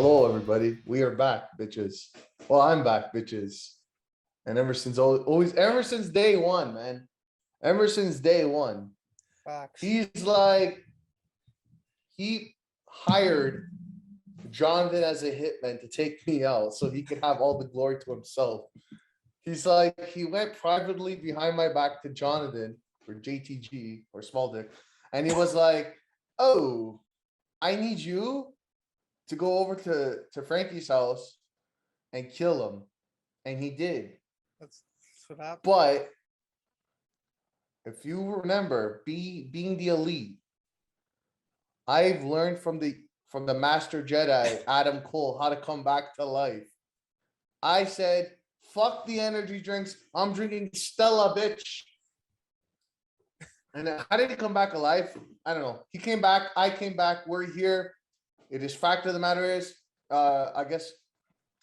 Hello, everybody. We are back, bitches. Well, I'm back, bitches. And ever since day one, man. Ever since day one, Facts. he's like, he hired Jonathan as a hitman to take me out so he could have all the glory to himself. He's like, he went privately behind my back to Jonathan or JTG or Small Dick, and he was like, "Oh, I need you to go over to Frankie's house and kill him," and he did. That's what happened. But if you remember, being the elite, I've learned from the Master Jedi Adam Cole how to come back to life. I said, "Fuck the energy drinks. I'm drinking Stella, bitch." And how did he come back alive? I don't know. He came back. I came back. We're here. It is fact of the matter is, I guess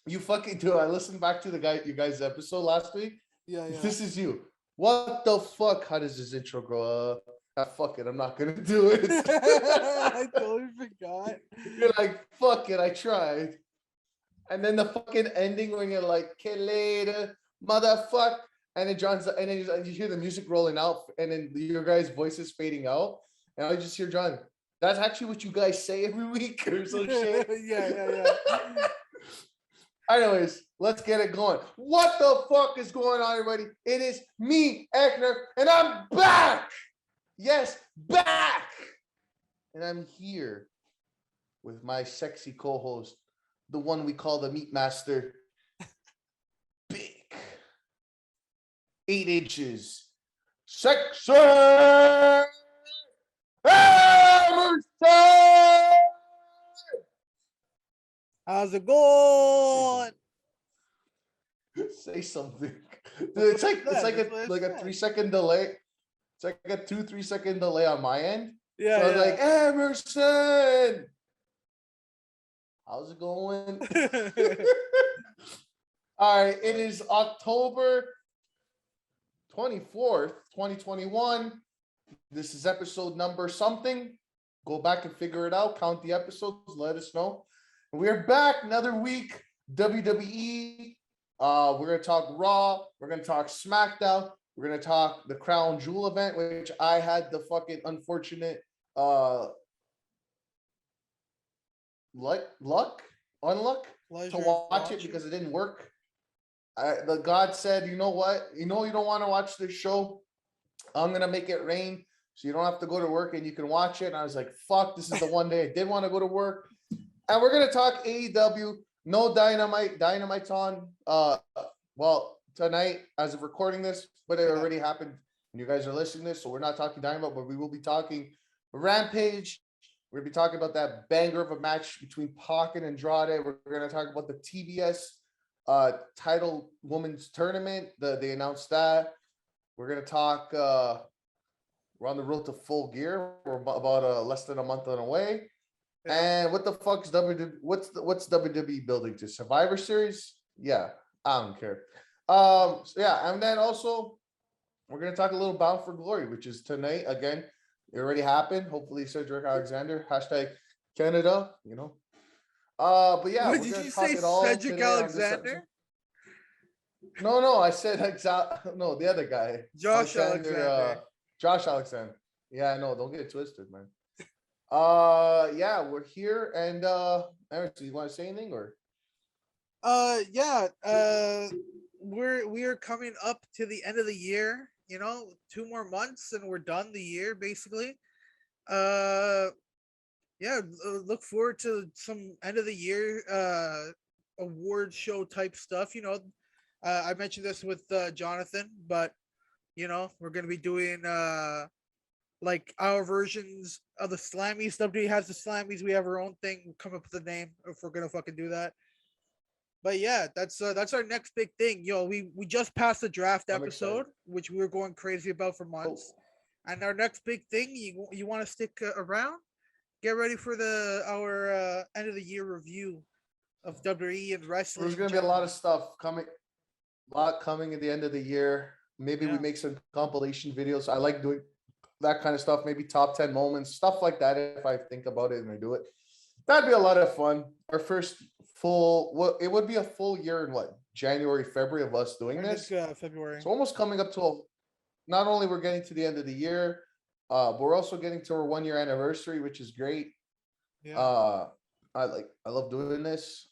you fucking do. I listened back to you guys' episode last week. Yeah. This is you. What the fuck? How does this intro go? Fuck it. I'm not gonna do it. I totally forgot. You're like, fuck it. I tried. And then the fucking ending when you're like, "Okay, later, motherfucker," and then you hear the music rolling out, and then your guys' voices fading out, and I just hear John. That's actually what you guys say every week or some shit. Yeah. Anyways, let's get it going. What the fuck is going on, everybody? It is me, Eichner, and I'm back. Yes, back. And I'm here with my sexy co-host, the one we call the Meat Master. Big. 8 inches. Sexy Emerson! How's it going? Say something. Dude, it's like a 3-second delay. It's like a 2-3 second delay on my end. Yeah. So I was like, "Emerson, how's it going?" All right, it is October 24th, 2021. This is episode number something. Go back and figure it out. Count the episodes. Let us know. We are back another week. WWE. We're gonna talk Raw. We're gonna talk SmackDown. We're gonna talk the Crown Jewel event, which I had the fucking unfortunate unluck to watch it because it didn't work. The God said, "You know what? You don't want to watch this show. I'm gonna make it rain, so you don't have to go to work and you can watch it." And I was like, "Fuck! This is the one day I did want to go to work." And we're gonna talk AEW. No Dynamite. Dynamite's on. Well, tonight as of recording this, but it already happened when you guys are listening to this, so we're not talking Dynamite, but we will be talking Rampage. We're gonna be talking about that banger of a match between Pac and Andrade. We're gonna talk about the TBS title women's tournament. They announced that. We're gonna talk. We're on the road to Full Gear. We're about less than a month on the way. Yeah. And what the fuck's WWE? What's WWE building to? Survivor Series? Yeah, I don't care. So yeah, and then also we're gonna talk a little Bound for Glory, which is tonight. Again, it already happened. Hopefully, Cedric Alexander #Canada. But yeah, Wait, did you say Cedric Alexander? No, I said no, the other guy, Josh Alexander. Josh Alexander. Yeah, no, don't get it twisted, man. Yeah, we're here, and Aaron, do you want to say anything or? Yeah. We are coming up to the end of the year. 2 more months and we're done the year basically. Yeah. Look forward to some end of the year award show type stuff. I mentioned this with Jonathan, but we're gonna be doing like our versions of the Slammies. WWE has the Slammies. We have our own thing. We'll come up with a name if we're gonna fucking do that. But yeah, that's our next big thing. We just passed the draft episode, which we were going crazy about for months. Oh. And our next big thing, you want to stick around? Get ready for our end of the year review of WWE and wrestling. There's gonna be a lot of stuff coming. A lot coming at the end of the year. Maybe we make some compilation videos. I like doing that kind of stuff. Maybe top 10 moments, stuff like that. If I think about it and I do it. That'd be a lot of fun. Our first full, well, it would be a full year in what, January, February of us doing I this. think February. So almost coming up to not only we're getting to the end of the year, but we're also getting to our 1 year anniversary, which is great. Yeah. I love doing this.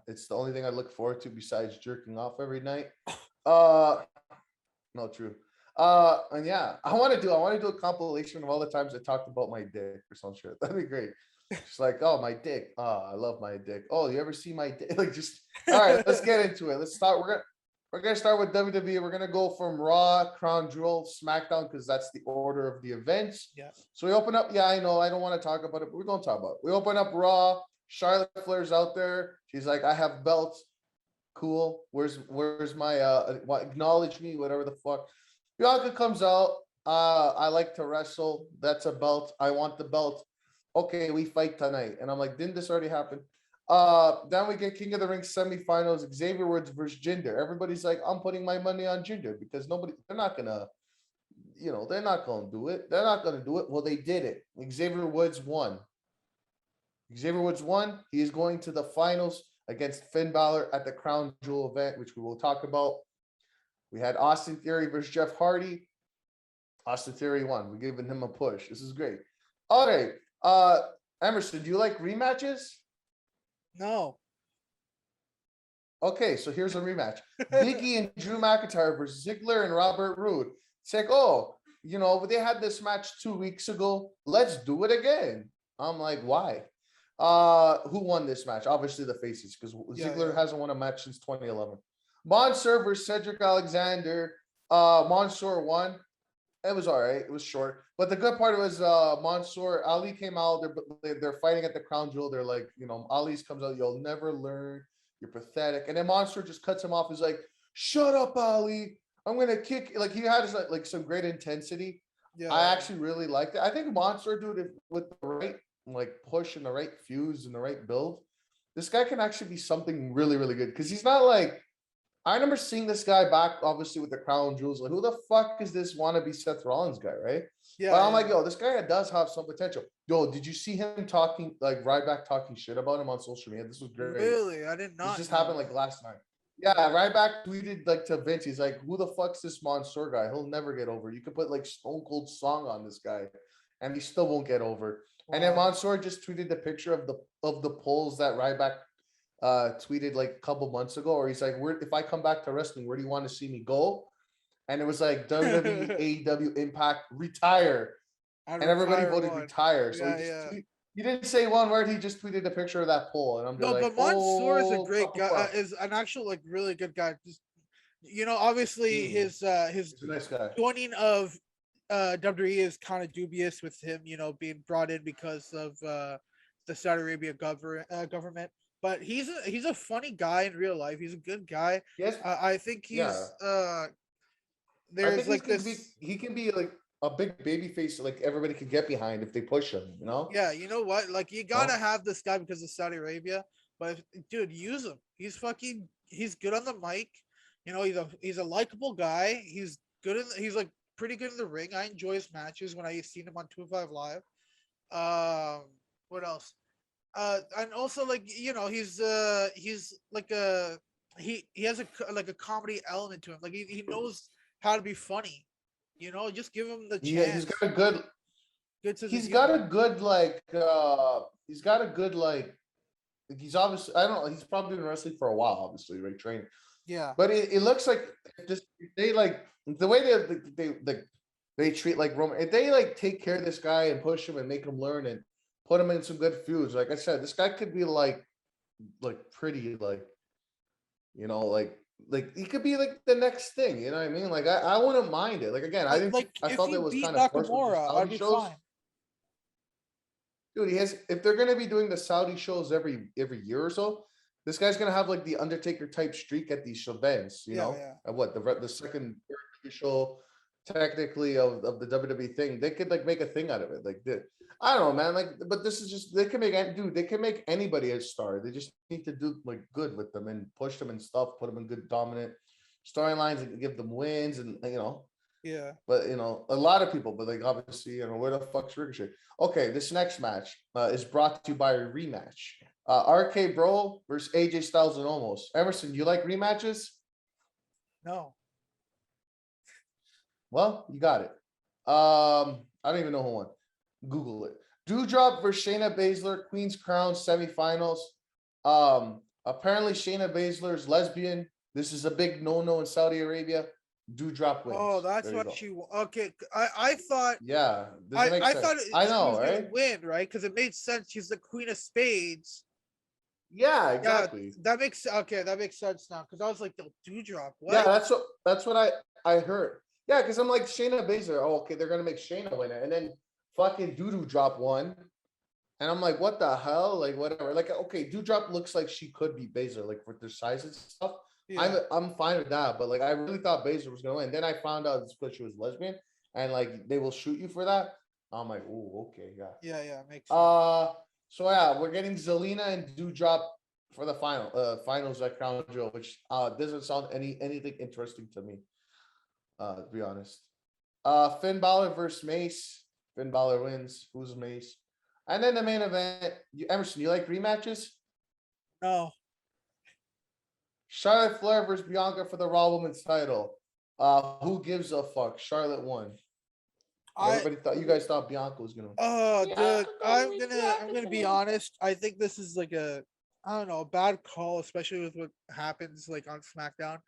It's the only thing I look forward to besides jerking off every night. Uh, no, true. And yeah, I want to do a compilation of all the times I talked about my dick or some shit. That'd be great. Just like, oh, my dick. Oh, I love my dick. Oh, you ever see my dick? Like, just all right. Let's get into it. Let's start. We're gonna start with WWE. We're gonna go from Raw, Crown Jewel, SmackDown, because that's the order of the events. Yeah. So we open up. Yeah, I know. I don't want to talk about it, but we're gonna talk about it. We open up Raw. Charlotte Flair's out there. She's like, I have belts. Cool. Where's my acknowledge me, whatever the fuck. Bianca comes out. I like to wrestle. That's a belt. I want the belt. Okay, we fight tonight. And I'm like, didn't this already happen? Then we get King of the Ring semifinals, Xavier Woods versus Jinder. Everybody's like, I'm putting my money on Jinder because they're not gonna, they're not gonna do it. They're not gonna do it. Well, they did it. Xavier Woods won. Xavier Woods won. He is going to the finals against Finn Balor at the Crown Jewel event, which we will talk about. We had Austin Theory versus Jeff Hardy. Austin Theory won. We're giving him a push. This is great. All right. Emerson, do you like rematches? No. Okay, so here's a rematch. Biggie and Drew McIntyre versus Ziggler and Robert Roode. It's like, oh, they had this match 2 weeks ago. Let's do it again. I'm like, why? Who won this match? Obviously the faces, because Ziggler hasn't won a match since 2011. Mansoor versus Cedric Alexander. Mansoor won. It was all right. It was short. But the good part was Mansoor, Ali came out. They're fighting at the Crown Jewel. They're like, Ali's comes out. You'll never learn. You're pathetic. And then Mansoor just cuts him off. He's like, shut up, Ali. I'm going to kick. Like, he had like some great intensity. Yeah. I actually really liked it. I think Mansoor, dude, with the right push and the right fuse and the right build, this guy can actually be something really, really good. Because he's not like, I remember seeing this guy back, obviously, with the Crown Jewels. Like, who the fuck is this wannabe Seth Rollins guy, right? Yeah. But I'm like, yo, this guy does have some potential. Yo, did you see him talking, like, Ryback talking shit about him on social media? This was great. Really? I did not. This just happened, like, last night. Yeah, Ryback tweeted, like, to Vince. He's like, who the fuck's this Mansoor guy? He'll never get over. You could put, like, Stone Cold song on this guy, and he still won't get over. Wow. And then Mansoor just tweeted the picture of the polls that Ryback tweeted like a couple months ago, or he's like, if I come back to wrestling, where do you want to see me go? And it was like WWE, AEW, Impact, retire. And everybody voted retire. So he didn't say one word. He just tweeted a picture of that poll. And I'm just like, but Mansoor is a great guy, is an actual like really good guy. Just, obviously his nice guy. Joining of WWE is kind of dubious with him, being brought in because of the Saudi Arabia government. But he's a funny guy in real life. He's a good guy. Yes, I think he's there's like this. He can be like a big baby face, like everybody can get behind if they push him. Yeah, you know what? Like you gotta have this guy because of Saudi Arabia. But dude, use him. He's good on the mic. He's a likable guy. He's good. He's like pretty good in the ring. I enjoy his matches when I seen him on 205 Live. What else? And also like he's like he has a comedy element to him. Like he knows how to be funny. Just give him the chance. Yeah, he's got a good. He's got a good like. He's got a good like. He's obviously, I don't know. He's probably been wrestling for a while, obviously, right? Training. Yeah. But it looks like just they like the way they treat like Roman. If they like take care of this guy and push him and make him learn and put him in some good feuds. Like I said, this guy could be like pretty, like he could be like the next thing. You know what I mean? Like I wouldn't mind it. Like again, I thought it was kind of forced with the Saudi shows. Fine. Dude, if they're gonna be doing the Saudi shows every year or so, this guy's gonna have like the Undertaker type streak at these events. At what the second show technically of the WWE thing, they could like make a thing out of it. Like I don't know, man. Like, but this is just they can make anybody a star. They just need to do like good with them and push them and stuff, put them in good dominant storylines and give them wins and Yeah. But you know, a lot of people, but like obviously, you know, where the fuck's Ricochet? Okay, this next match is brought to you by a rematch. RK Bro versus AJ Styles and Omos. Emerson, you like rematches? No. Well, you got it. I don't even know who won. Google it. Dewdrop versus Shayna Baszler, Queen's Crown semifinals. Apparently Shayna Baszler's lesbian. This is a big no-no in Saudi Arabia. Dewdrop Oh, wins. that's There you why go. she. Okay, I thought Yeah, does it make I sense? thought I she know, was gonna right? win, right? Because it made sense. She's the Queen of Spades. Yeah, Yeah, exactly. that makes okay. That makes sense now. Because I was like, the dewdrop. Yeah, What? that's what I heard. Yeah, because I'm like Shayna Baszler. Oh, okay, they're gonna make Shayna win it, and then fucking Doodoo drop one, and I'm like, what the hell? Like whatever. Like okay, Dewdrop looks like she could be Baszler, like with their size and stuff. Yeah. I'm fine with that, but like I really thought Baszler was gonna win. Then I found out it's because she was lesbian, and like they will shoot you for that. I'm like, oh, okay, yeah. Yeah. Yeah. Makes sense. So yeah, we're getting Zelina and Dewdrop for the finals at Crown Jewel, which doesn't sound anything interesting to me. To be honest. Finn Balor versus Mace. Finn Balor wins. Who's Mace? And then the main event. Emerson, you like rematches? No. Charlotte Flair versus Bianca for the Raw Women's title. Who gives a fuck? Charlotte won. I. You guys thought Bianca was gonna win. Oh, dude. Bianca gonna I'm win. gonna. I'm Bianca gonna gonna be win. honest. I think this is like a. I don't know, a bad call, especially with what happens like on SmackDown.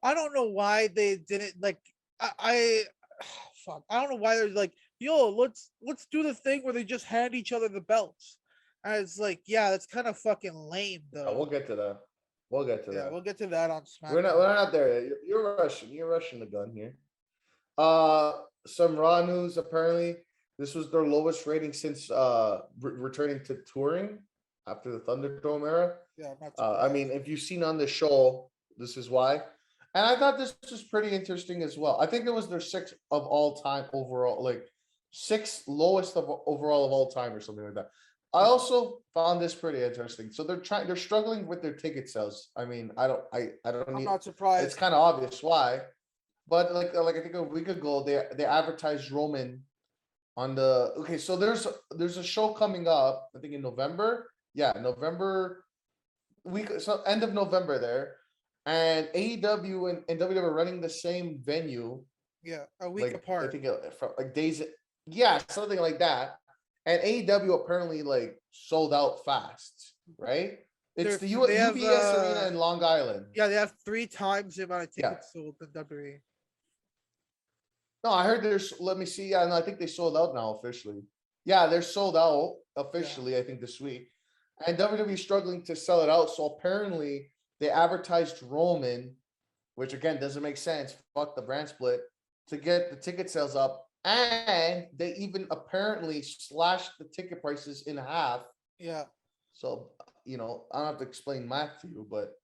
I don't know why they didn't like. I fuck. I don't know why they're like, yo, let's do the thing where they just hand each other the belts. And it's like, yeah, that's kind of fucking lame, Yeah, we'll though. get to that. We'll get to Yeah, that. we'll get to that on We're not SmackDown. we're not there yet. You're rushing. You're rushing the gun here. Some Raw news. Apparently, this was their lowest rating since returning to touring after the Thunderdome era. Yeah, I'm not I surprised. mean, if you've seen on the show, this is why. And I thought this was pretty interesting as well. I think it was their sixth of all time overall, like sixth lowest of overall of all time or something like that. I Okay. also found this pretty interesting. So they're struggling with their ticket sales. I mean, I don't I'm need. not It's surprised. kind of obvious why, but like I think a week ago they advertised Roman on the okay. So there's a show coming up. I think in November. Yeah, November week. So end of November there, and AEW and WWE are running the same venue. Yeah, a week Like I apart. think from like days. Yeah, something like that. And AEW apparently like sold out fast, right? It's They're the they have UBS Arena in Long Island. yeah, they have three times the amount of Yeah. tickets sold than WWE. No, I heard there's. Let me see. Yeah, no, I think they sold out now officially. Yeah, they're sold out Yeah. officially. I think this week, and WWE is struggling to sell it out. So apparently they advertised Roman, which again doesn't make sense. Fuck the brand split to get the ticket sales up, and they even apparently slashed the ticket prices in half. Yeah. So you know, I don't have to explain math to you, but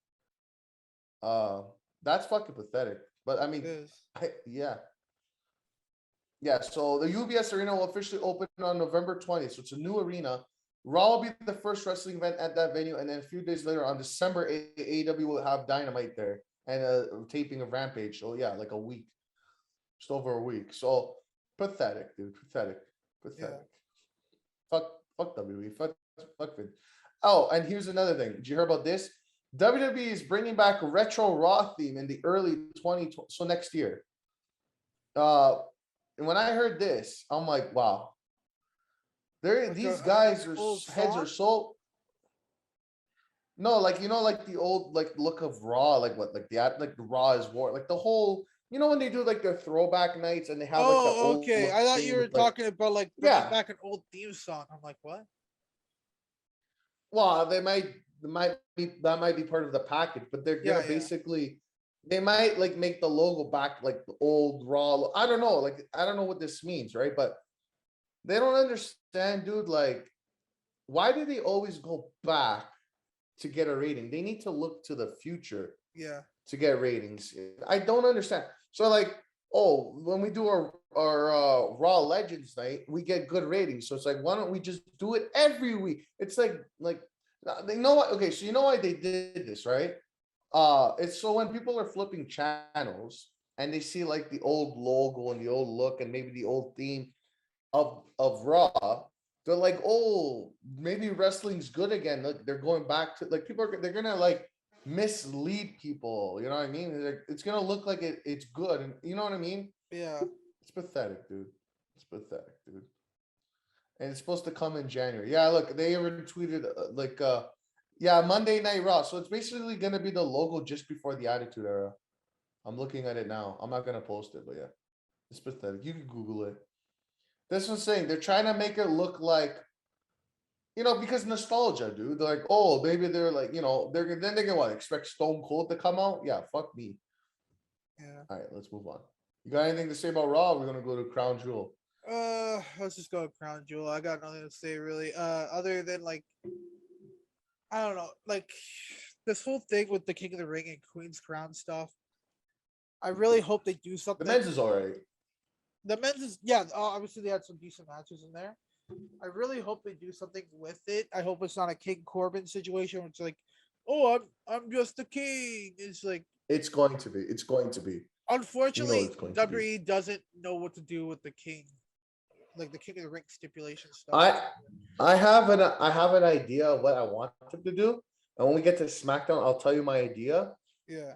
uh, that's fucking pathetic. But I It mean, is. yeah. Yeah, so the UBS Arena will officially open on November 20th. So it's a new arena. Raw will be the first wrestling event at that venue, and then a few days later on December, AEW will have Dynamite there and a taping of Rampage. So yeah, like a week, just over a week. So pathetic, dude. Pathetic. Yeah. Pathetic. Fuck WWE. Fuck Vince. Oh, and here's another thing. Did you hear about this? WWE is bringing back a retro Raw theme in the early 2020, so next year. Uh, and when I heard this, I'm like, wow, Like these guys an are old heads song? are so no, like you know, like the old like look of Raw, like what, like the Raw is War, like the whole, you know, when they do like their throwback nights and they have like the Oh, okay. old I thought you theme were with like talking about like bringing yeah, back an old theme song. I'm like, what? well, they might be that might be part of the package, but they're Yeah, gonna yeah, basically they might like make the logo back like the old Raw. I don't know, like I don't know what this means, right? But they don't understand, dude. Like, why do they always go back to get a rating? They need to look to the future yeah. to get ratings. I don't understand. So like, oh, when we do our Raw Legends night, we get good ratings. So it's like, why don't we just do it every week? It's like they know what? Okay, so you know why they did this, right? It's so when people are flipping channels, and they see like the old logo and the old look and maybe the old theme of Raw, they're like, oh, maybe wrestling's good again. Look, they're going back to like people are they're gonna like mislead people. You know what I mean? It's gonna look like it's good, and you know what I mean? Yeah. It's pathetic, dude. It's pathetic, dude. And it's supposed to come in January. Yeah, look, they even tweeted yeah, Monday Night Raw. So it's basically gonna be the logo just before the Attitude Era. I'm looking at it now. I'm not gonna post it, but yeah, it's pathetic. You can Google it. That's what I'm saying. They're trying to make it look like, because nostalgia, dude. They're like, oh, maybe they're like, they're gonna what, expect Stone Cold to come out? Yeah, fuck me. Yeah. All right, let's move on. You got anything to say about Raw? We're gonna go to Crown Jewel. Let's just go with Crown Jewel. I got nothing to say really. Other than like, I don't know, like this whole thing with the King of the Ring and Queen's Crown stuff. I really hope they do The something. men's is alright. The men's is, yeah. Obviously, they had some decent matches in there. I really hope they do something with it. I hope it's not a King Corbin situation where it's like, oh, I'm just the king. It's like, It's going to be. It's going to be. unfortunately, It's going to be. WWE doesn't know what to do with the king, like the King of the Ring stipulation stuff. I have an idea of what I want them to do, and when we get to SmackDown, I'll tell you my idea. Yeah.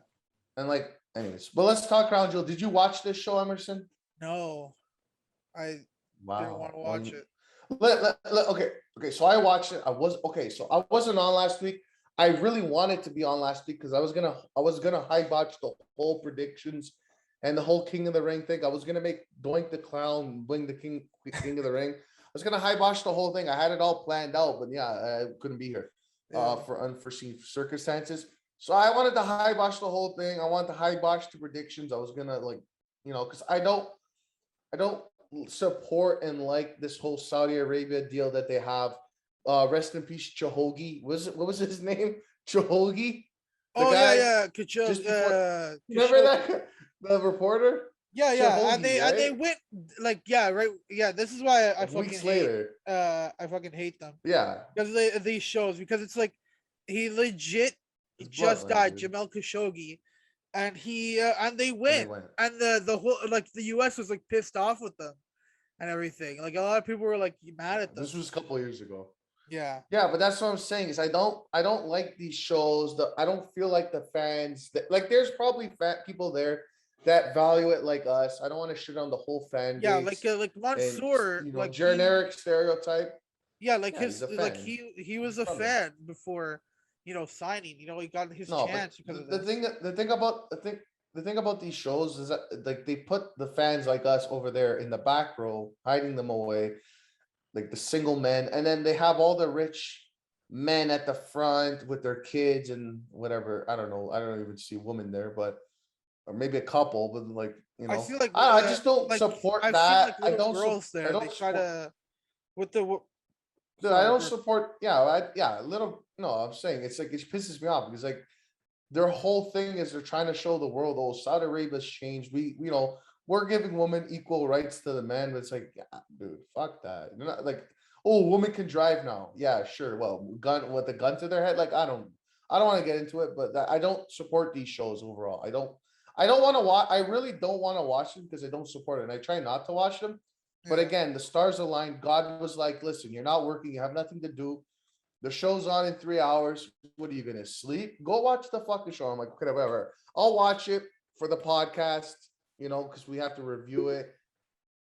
And like, anyways, but let's talk Crown Jewel. Did you watch this show, Emerson? No, I didn't want to watch it. Okay. So I watched it. So I wasn't on last week. I really wanted to be on last week because I was gonna high botch the whole predictions and the whole King of the Ring thing. I was gonna make Doink the Clown bring the King of the Ring. I was gonna high botch the whole thing. I had it all planned out, but yeah, I couldn't be here for unforeseen circumstances. So I wanted to high botch the whole thing. I wanted to high botch the predictions. I was gonna because I don't support and like this whole Saudi Arabia deal that they have. Rest in peace, Chahogi. What was his name? Chahogi? The Oh guy yeah, just before, remember that? The reporter? Yeah, and Chahogi, they right? went like, yeah, right, yeah. This is why I fucking Weeks hate. later. I fucking hate them Yeah. because these shows, because it's like he legit It's just bloodline, died, dude. Jamel Khashoggi, and he and they And they went, went. and the whole, like, the U.S. was like pissed off with them and everything. Like a lot of people were like mad at them. This was a couple of years ago. Yeah. Yeah, but that's what I'm saying is I don't like these shows. I don't feel like the fans like there's probably fat people there that value it like us. I don't want to shit on the whole fan Yeah, base like and Mansoor, like generic stereotype. yeah, like Yeah, he's a fan. he was He's a from there. fan before, signing. He got his No, but chance because of the this. thing the thing about these shows is that like they put the fans like us over there in the back row, hiding them away, like the single men, and then they have all the rich men at the front with their kids and whatever. I don't know. I don't even see a woman there, but or maybe a couple, but like I see like I just don't like support I've seen that. like I little don't girls I there. They don't try support. to with the Dude, I sorry, don't support. Yeah, a little. No, I'm saying it's like it pisses me off because like their whole thing is they're trying to show the world, oh, Saudi Arabia's changed. We're giving women equal rights to the men, but it's like, yeah, dude, fuck that. They're not like, oh, women can drive now. Yeah, sure. Well, gun with a gun to their head, like I don't want to get into it, but I don't support these shows overall. I don't want to watch. I really don't want to watch them because I don't support it, and I try not to watch them. But yeah. again, the stars aligned. God was like, listen, you're not working. You have nothing to do. The show's on in 3 hours. What are you gonna sleep? Go watch the fucking show. I'm like, okay, whatever. I'll watch it for the podcast, because we have to review it.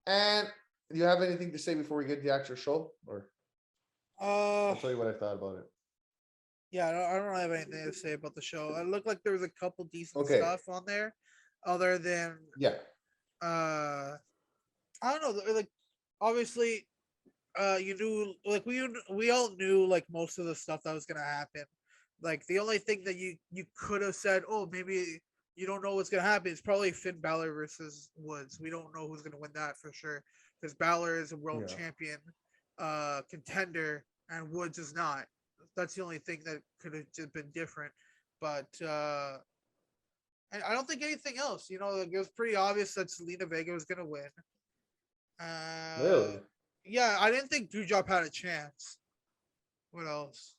And do you have anything to say before we get to the actual show? Or I'll tell you what I thought about it. Yeah, I don't have anything to say about the show. It looked like there was a couple decent Okay. stuff on there, other than Yeah. I don't know, like obviously you knew, like we all knew like most of the stuff that was gonna happen. Like the only thing that you could have said, oh, maybe you don't know what's gonna happen, is probably Finn Balor versus Woods. We don't know who's gonna win that for sure, because Balor is a world Yeah. champion contender and Woods is not. That's the only thing that could have just been different. But and I don't think anything else. Like it was pretty obvious that Selena Vega was gonna win. Really? Yeah, I didn't think Doudrop had a chance. What else?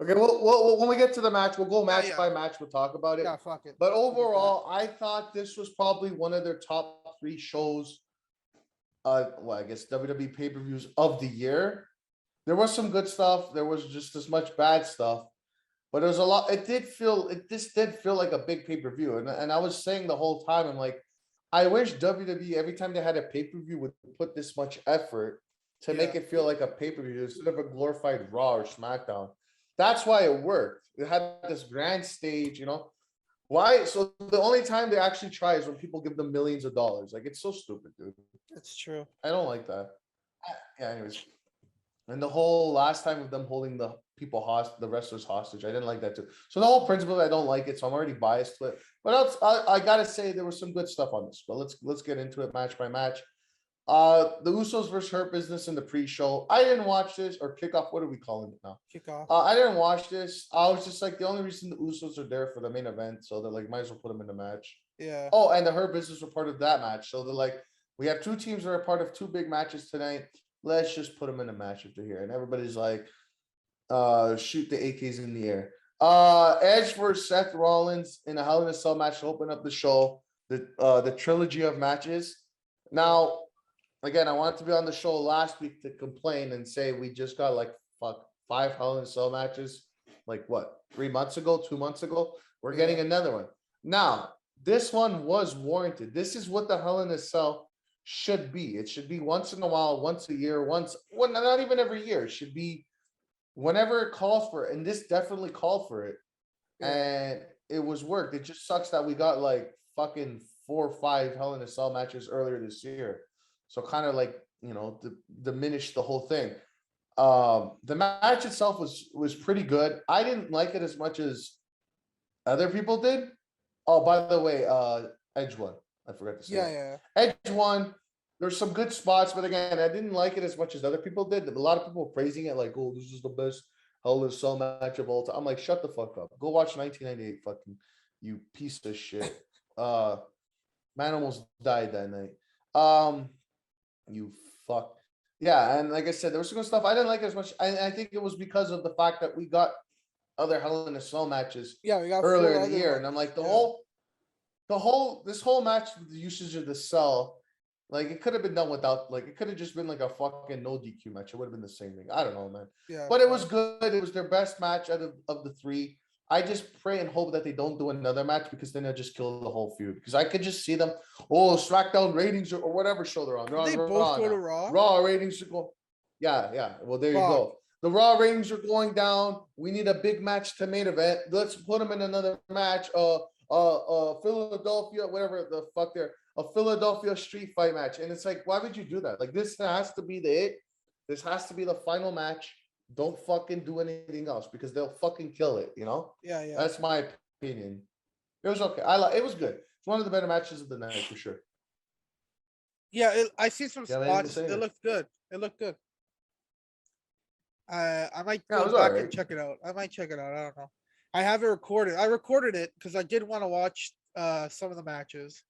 Okay, well, when we get to the match, we'll go match yeah. by match. We'll talk about it. Yeah, fuck it. But Look at that. overall, I thought this was probably one of their top 3 shows. Well, I guess WWE pay-per-views of the year. There was some good stuff. There was just as much bad stuff. But there was a lot. This did feel like a big pay-per-view. And I was saying the whole time, I'm like, I wish WWE every time they had a pay-per-view would put this much effort to make it feel like a pay-per-view instead of a glorified Raw or SmackDown. That's why it worked. It had this grand stage, you know. Why? So the only time they actually try is when people give them millions of dollars. Like, it's so stupid, dude. That's true. I don't like that. Yeah, anyways. And the whole last time of them holding the the wrestlers hostage, I didn't like that too. So the whole principle, I don't like it. So I'm already biased to it. But I gotta say there was some good stuff on this. But let's get into it match by match. The Usos versus Hurt Business in the pre-show. I didn't watch this or kickoff. What are we calling it now? Kickoff. I didn't watch this. I was just like, the only reason the Usos are there for the main event, so they're like, might as well put them in the match. Yeah. Oh, and the Hurt Business were part of that match, so they're like, we have 2 teams that are part of 2 big matches tonight. Let's just put them in a match if they're here. And everybody's like, shoot the AKs in the air. Edge versus Seth Rollins in a Hell in a Cell match to open up the show. The trilogy of matches. Now, again, I wanted to be on the show last week to complain and say we just got like 5 Hell in a Cell matches. Like what? 3 months ago, 2 months ago? We're getting another one. Now, this one was warranted. This is what the Hell in a Cell should be. It should be once in a while, once a year, not even every year. It should be whenever it calls for it. And this definitely called for it. And it was worked. It just sucks that we got like fucking 4 or 5 Hell in a Cell matches earlier this year. So kind of like, you know, diminish the whole thing. The match itself was pretty good. I didn't like it as much as other people did. Oh, by the way, Edge won. I forgot to say. Yeah. Edge won. There's some good spots, but again, I didn't like it as much as other people did. A lot of people were praising it, like, "Oh, this is the best Hell in a Cell match of all time." I'm like, shut the fuck up. Go watch 1998, fucking you piece of shit. Man almost died that night. You fuck. Yeah, and like I said, there was some good stuff. I didn't like it as much. I think it was because of the fact that we got other Hell in a Cell matches We got earlier in the year, and I'm like, this whole match with the usage of the cell, like it could have been done without, like it could have just been like a fucking no DQ match. It would have been the same thing. I don't know, man. Yeah. But it was good. It was their best match out of the 3. I just pray and hope that they don't do another match because then they'll just kill the whole feud. Because I could just see them, SmackDown ratings or whatever show they're on. They both go to Raw. Raw ratings are going. Yeah. Well, there you go. The Raw ratings are going down. We need a big match to main event. Let's put them in another match. Philadelphia, whatever the fuck a Philadelphia street fight match. And it's like, why would you do that? Like, this has to be it. This has to be the final match. Don't fucking do anything else because they'll fucking kill it, you know? Yeah. That's my opinion. It was okay. It was good. It's one of the better matches of the night for sure. Yeah, I see some spots. It looked good. It looked good. I might go back and check it out. I might check it out. I don't know. I have it recorded. I recorded it because I did want to watch some of the matches,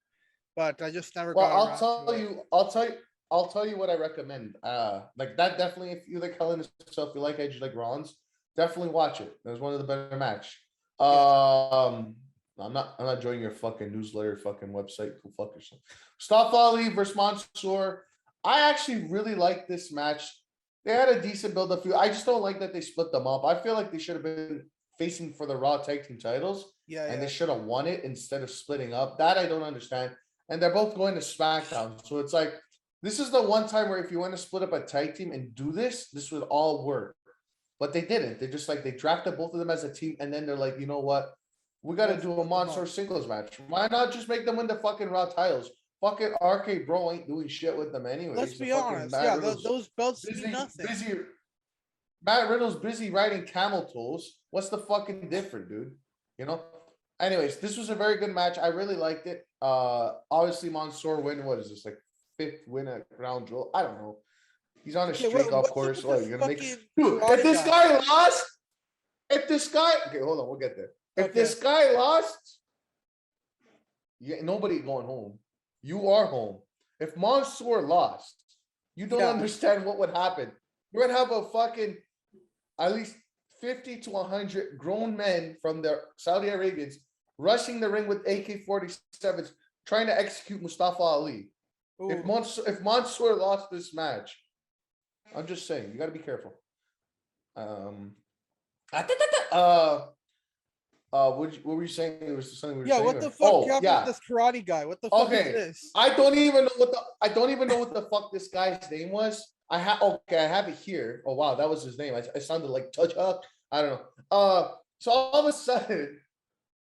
but I just never got around to it. I'll tell you what I recommend. Like that definitely, if you like Hell in a Cell, if you like Edge, like Rollins, definitely watch it. It was one of the better match. I'm not joining your fucking newsletter, fucking website. Go fuck yourself. Mustafa Ali versus Mansoor. I actually really like this match. They had a decent build up. I just don't like that they split them up. I feel like they should have been facing for the Raw tag team titles. And they should have won it instead of splitting up. That I don't understand. And they're both going to SmackDown. So it's like, this is the one time where if you want to split up a tag team and do this would all work. But they didn't. They just like, they drafted both of them as a team. And then they're like, you know what? We got to do a Mansoor singles match. Why not just make them win the fucking Raw titles? Fucking RK Bro ain't doing shit with them anyway. Let's be honest. Yeah, those belts mean nothing. Matt Riddle's busy riding camel toes. What's the fucking difference, dude? You know? Anyways, this was a very good match. I really liked it. Obviously, Mansoor win. What is this? Like 5th win at Crown Jewel? I don't know. He's on a streak, of course. What, you're gonna make dude, if this guy lost, okay, hold on, we'll get there. If this guy lost, nobody going home. You are home. If Mansoor lost, you don't understand what would happen. We're gonna have a fucking at least 50 to 100 grown men from the Saudi Arabians rushing the ring with AK-47s, trying to execute Mustafa Ali. If Ooh. Mansoor lost this match, I'm just saying, you got to be careful. What were you saying? It was something we were Yeah, saying. what Or- the fuck Oh, happened with yeah. this karate guy? What the fuck is Okay. this? I don't even know what the fuck this guy's name was. I have it here. Oh wow, that was his name. I sounded like Touch Huck. I don't know. So all of a sudden,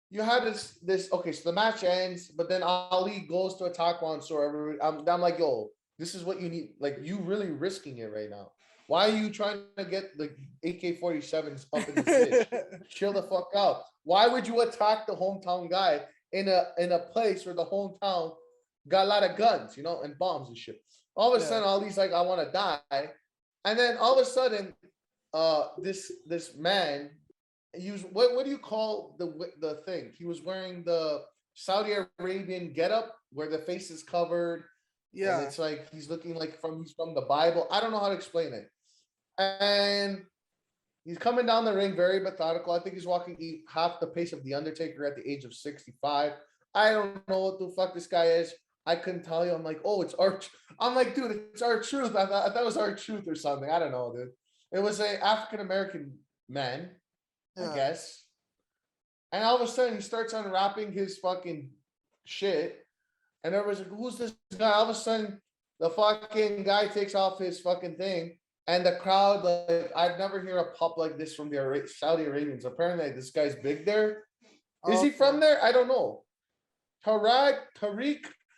you had this. Okay, so the match ends, but then Ali goes to attack Mansoor. I'm like, yo, this is what you need. Like, you really risking it right now. Why are you trying to get the AK-47s up in this bitch? Chill the fuck out. Why would you attack the hometown guy in a place where the hometown got a lot of guns, and bombs and shit? All of a sudden, Ali's like, I want to die, and then all of a sudden, this man, he was what do you call the thing? He was wearing the Saudi Arabian getup where the face is covered, and it's like he's looking like he's from the Bible. I don't know how to explain it. And he's coming down the ring very methodical. I think he's walking half the pace of the Undertaker at the age of 65. I don't know what the fuck this guy is. I couldn't tell you. I'm like, oh, it's Art. I'm like, dude, it's R-Truth. I thought it was R-Truth or something. I don't know, dude. It was a African American man, I guess. And all of a sudden, he starts unwrapping his fucking shit. And everybody's like, who's this guy? All of a sudden, the fucking guy takes off his fucking thing. And the crowd, like, I've never heard a pop like this from the Saudi Arabians. Apparently, this guy's big there. Is he from there? I don't know. Tariq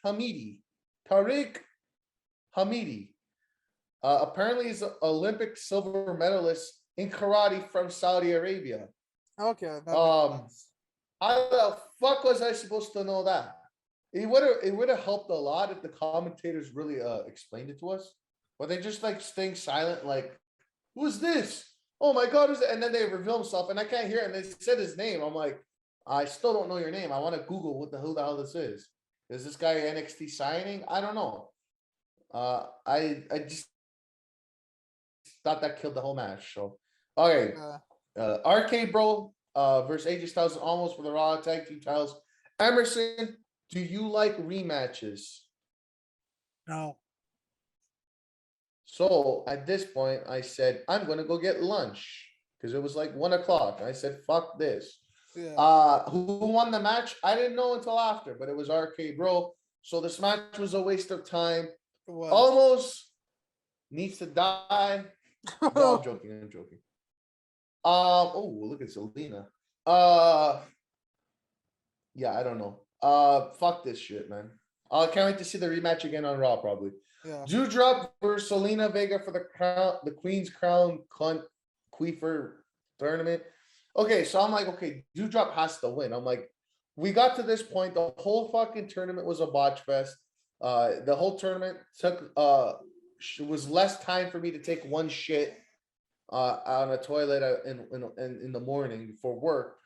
Hamidi. Tariq Hamidi. Apparently, he's an Olympic silver medalist in karate from Saudi Arabia. Okay. How the fuck was I supposed to know that? It would have helped a lot if the commentators really explained it to us. But they just like staying silent, like, who's this? Oh my god, who's it? And then they reveal himself, and I can't hear it. And they said his name. I'm like, I still don't know your name. I want to Google who the hell this is. Is this guy NXT signing? I don't know. I just thought that killed the whole match. So okay. Arcade Bro versus AJ Styles almost for the Raw Tag Team titles. Emerson, do you like rematches? No. So at this point, I said, I'm gonna go get lunch because it was like 1:00. I said, fuck this. Who won the match? I didn't know until after, but it was RK Bro. So this match was a waste of time. Almost needs to die. No, I'm joking. Oh, look at Selena. Yeah, I don't know. Fuck this shit, man. I can't wait to see the rematch again on Raw, probably. Doudrop versus Selena Vega for the Queen's Crown Queefer tournament. Okay, so I'm like, okay, Doudrop has to win. I'm like, we got to this point. The whole fucking tournament was a botch fest. The whole tournament was less time for me to take one shit on a toilet in the morning for work.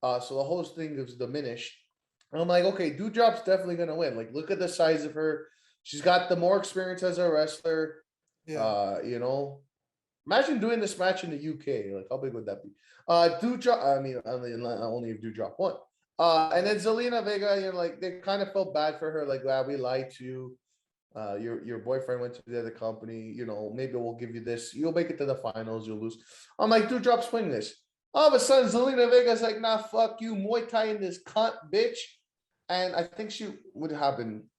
So the whole thing was diminished. And I'm like, okay, Doudrop's definitely gonna win. Like, look at the size of her. She's got the more experience as a wrestler. Imagine doing this match in the UK. Like, how big would that be? Doudrop. I mean, only if Doudrop won. And then Zelina Vega, like, they kind of felt bad for her. Like, we lied to you. Your boyfriend went to the other company. Maybe we'll give you this. You'll make it to the finals. You'll lose. I'm like, Doudrop's winning this. All of a sudden, Zelina Vega's like, nah, fuck you, Muay Thai in this cunt, bitch. And I think she would happen.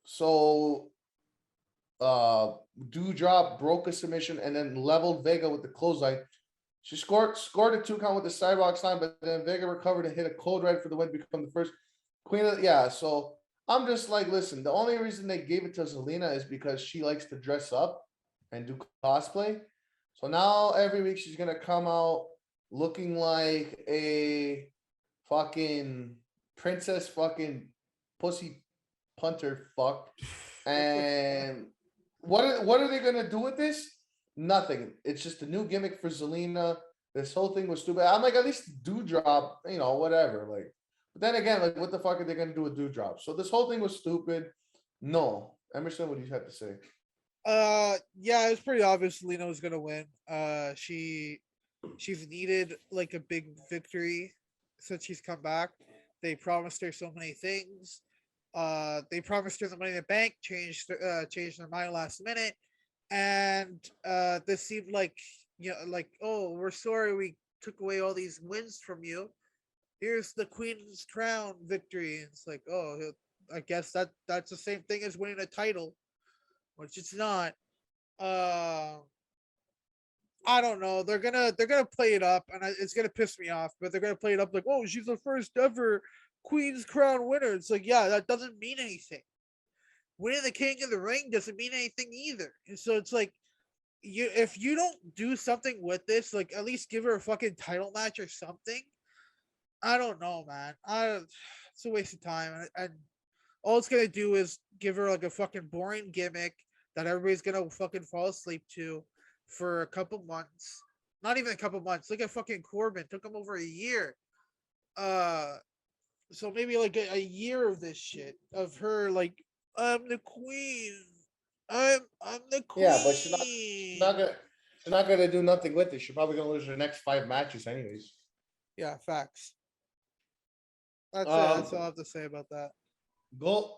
So Doudrop broke a submission and then leveled Vega with the clothesline. She scored a 2 count with the sidewalk slam, but then Vega recovered and hit a cold red for the win to become the first queen of so I'm just like, listen, the only reason they gave it to Zelina is because she likes to dress up and do cosplay. So now every week she's gonna come out looking like a fucking princess fucking pussy punter fuck. And what are they gonna do with this? Nothing. It's just a new gimmick for Zelina. This whole thing was stupid. I'm like, at least Doudrop, whatever. Like, but then again, like, what the fuck are they gonna do with Doudrop? So this whole thing was stupid. No. Emerson, what do you have to say? Yeah, it's pretty obvious Lena was gonna win. She's needed like a big victory since she's come back. They promised her so many things. They promised her the money in the bank, changed their mind last minute, and this seemed like, like, oh, we're sorry we took away all these wins from you. Here's the Queen's Crown victory. And it's like, oh, I guess that's the same thing as winning a title, which it's not. Uh, I don't know. They're gonna play it up, and it's gonna piss me off. But they're gonna play it up like, oh, she's the first ever Queen's Crown winner. It's like, yeah, that doesn't mean anything. Winning the King of the Ring doesn't mean anything either. And so it's like, if you don't do something with this, like at least give her a fucking title match or something. I don't know, man. It's a waste of time, and all it's gonna do is give her like a fucking boring gimmick that everybody's gonna fucking fall asleep to for a couple months. Not even a couple months. Look at fucking Corbin. Took him over a year. Uh, so maybe like a year of this shit of her like, I'm the queen. I'm the Yeah, but she's queen. not gonna she's not gonna do nothing with it. She's probably gonna lose her next 5 matches anyways. Yeah, facts. That's it. Um, That's all I have to say about that. Gold,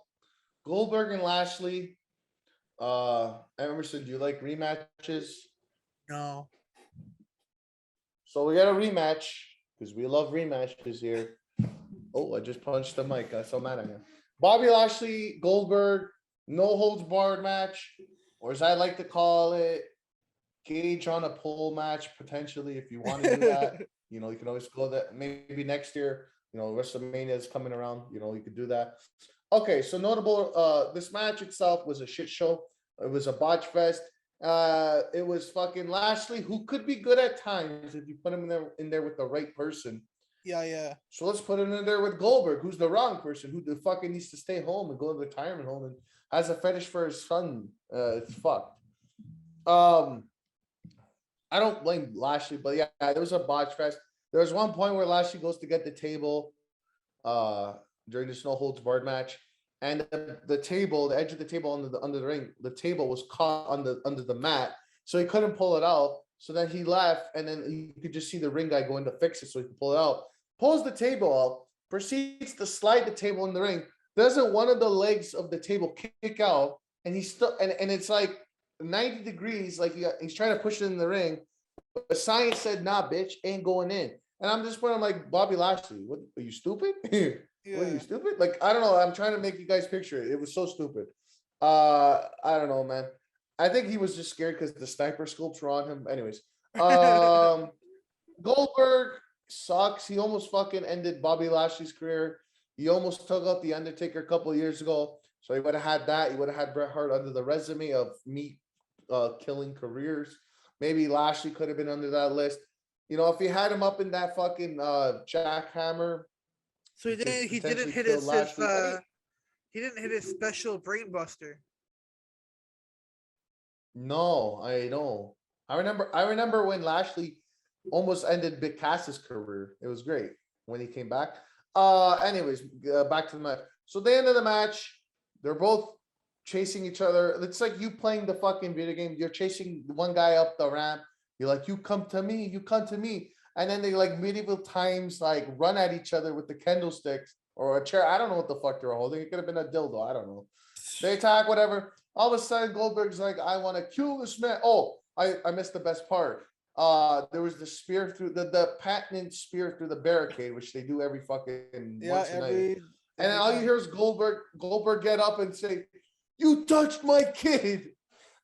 Goldberg and Lashley. Emerson, do you like rematches? No. So we got a rematch because we love rematches here. Oh, I just punched the mic. I so mad at him. Bobby Lashley, Goldberg, no holds barred match, or as I like to call it, gauge on a pole match potentially. If you want to do that, you can always go that maybe next year. WrestleMania is coming around. You could do that. Okay, so notable. This match itself was a shit show. It was a botch fest. It was fucking Lashley, who could be good at times if you put him in there with the right person. Yeah, yeah. So let's put him in there with Goldberg, who's the wrong person, who the fucking needs to stay home and go to the retirement home and has a fetish for his son. It's fucked. I don't blame Lashley, but yeah, there was a botch fest. There was one point where Lashley goes to get the table uh during the no holds barred match, and the table, the edge of the table under the ring, the table was caught under the mat, so he couldn't pull it out. So then he left, and then you could just see the ring guy going to fix it so he could pull it out. Pulls the table out, proceeds to slide the table in the ring. Doesn't one of the legs of the table kick out, and he's still and it's like 90 degrees, like he's trying to push it in the ring. But science said, nah, bitch, ain't going in. And I'm just I'm like, Bobby Lashley, what are you stupid? What are you Yeah. stupid? Like, I don't know. I'm trying to make you guys picture it. It was so stupid. I don't know, man. I think he was just scared because the sniper scopes were on him. Anyways, um, Goldberg sucks. He almost fucking ended Bobby Lashley's career. He almost took out the Undertaker a couple of years ago. So he would have had that. He would have had Bret Hart under the resume of me killing careers. Maybe Lashley could have been under that list. If he had him up in that fucking jackhammer, So he could he didn't potentially hit kill his Lashley. he didn't hit his special brainbuster. No, I don't. I remember when Lashley almost ended Big Cass's career. It was great when he came back. Anyways, back to the match. So the end of the match, they're both chasing each other. It's like you playing the fucking video game. You're chasing one guy up the ramp. You're like, you come to me, you come to me. And then they like medieval times like run at each other with the candlesticks or a chair. I don't know what the fuck they're holding. It could have been a dildo. I don't know. They attack, whatever. All of a sudden, Goldberg's like, I want to kill this man. Oh, I missed the best part. There was the spear through the patent spear through the barricade, which they do every fucking Yeah, once a night. And then every all you night. hear is Goldberg get up and say, "You touched my kid.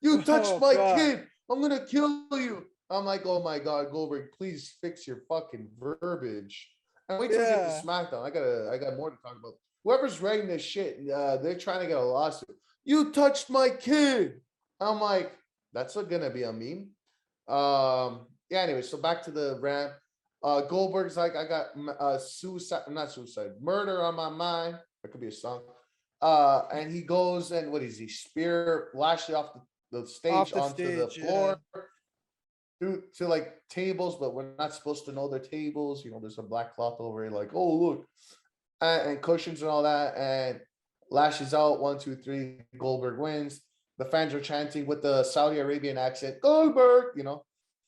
You touched Oh my god. kid. I'm gonna kill you." I'm like, oh my god, Goldberg, please fix your fucking verbiage. And wait till we get to Yeah. SmackDown. I got more to talk about. Whoever's writing this shit, they're trying to get a lawsuit. You touched my kid. I'm like, that's not gonna be a meme. Yeah, anyway, so back to the ramp. Goldberg's like, I got suicide, not suicide, murder on my mind. That could be a song. And he goes and what is he? Spear Lashley off the Off stage the onto the stage, yeah. floor to like tables, but we're not supposed to know they're tables. There's a black cloth over it, like, oh look, and cushions and all that. And Lashley's out, 1, 2, 3. Goldberg wins. the fans are chanting with the Saudi Arabian accent, Goldberg, you know.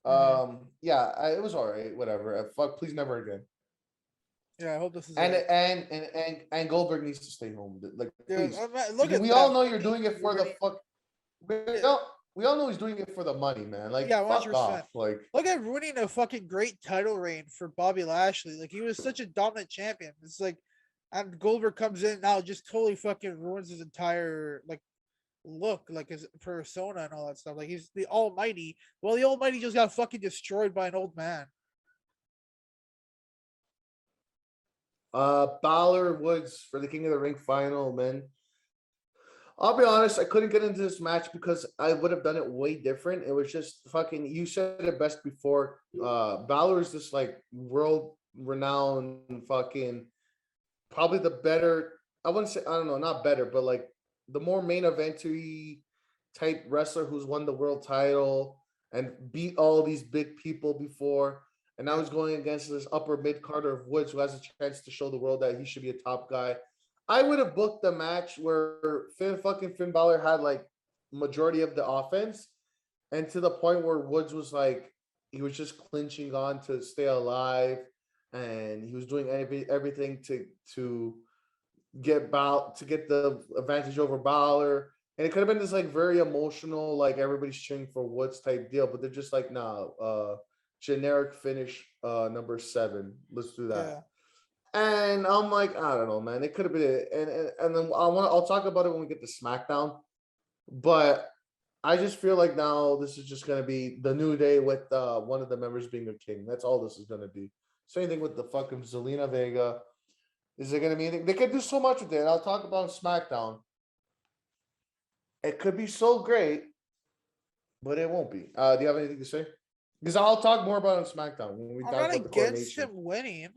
It was all right, whatever. Fuck, please never again. Yeah, I hope this is And Goldberg needs to stay home. Like, please. Look at We that. all know you're doing it for the Ruining- fuck. We all know he's doing it for the money, man. Like, Yeah, fuck 100%. off. Like, Look at ruining a fucking great title reign for Bobby Lashley. Like, he was such a dominant champion. It's like, and Goldberg comes in now, just totally fucking ruins his entire like look, like his persona and all that stuff. Like, he's the Almighty. Well, the Almighty just got fucking destroyed by an old man. Balor Woods for the King of the Ring final, man. I'll be honest, I couldn't get into this match because I would have done it way different. It was just fucking, you said it best before. Balor is this like world renowned fucking, probably the better, I wouldn't say, I don't know, not better, but like the more main eventy type wrestler who's won the world title and beat all these big people before. And now he's going against this upper mid Carter of Woods, who has a chance to show the world that he should be a top guy. I would have booked the match where Finn Balor had like majority of the offense, and to the point where Woods was like, he was just clinching on to stay alive, and he was doing everything to get the advantage over Balor. And it could have been this like very emotional, like everybody's cheering for Woods type deal, but they're just like, nah, generic finish, number 7. Let's do that. Yeah. And I'm like, I don't know, man. It could have been it. And then I'll talk about it when we get to SmackDown. But I just feel like now this is just gonna be the New Day with one of the members being a king. That's all this is gonna be. Same thing with the fucking Zelina Vega. Is there gonna be anything? They could do so much with it. I'll talk about SmackDown. It could be so great, but it won't be. Do you have anything to say? Because I'll talk more about it on SmackDown when we I'm talk not about the against coronation. him winning.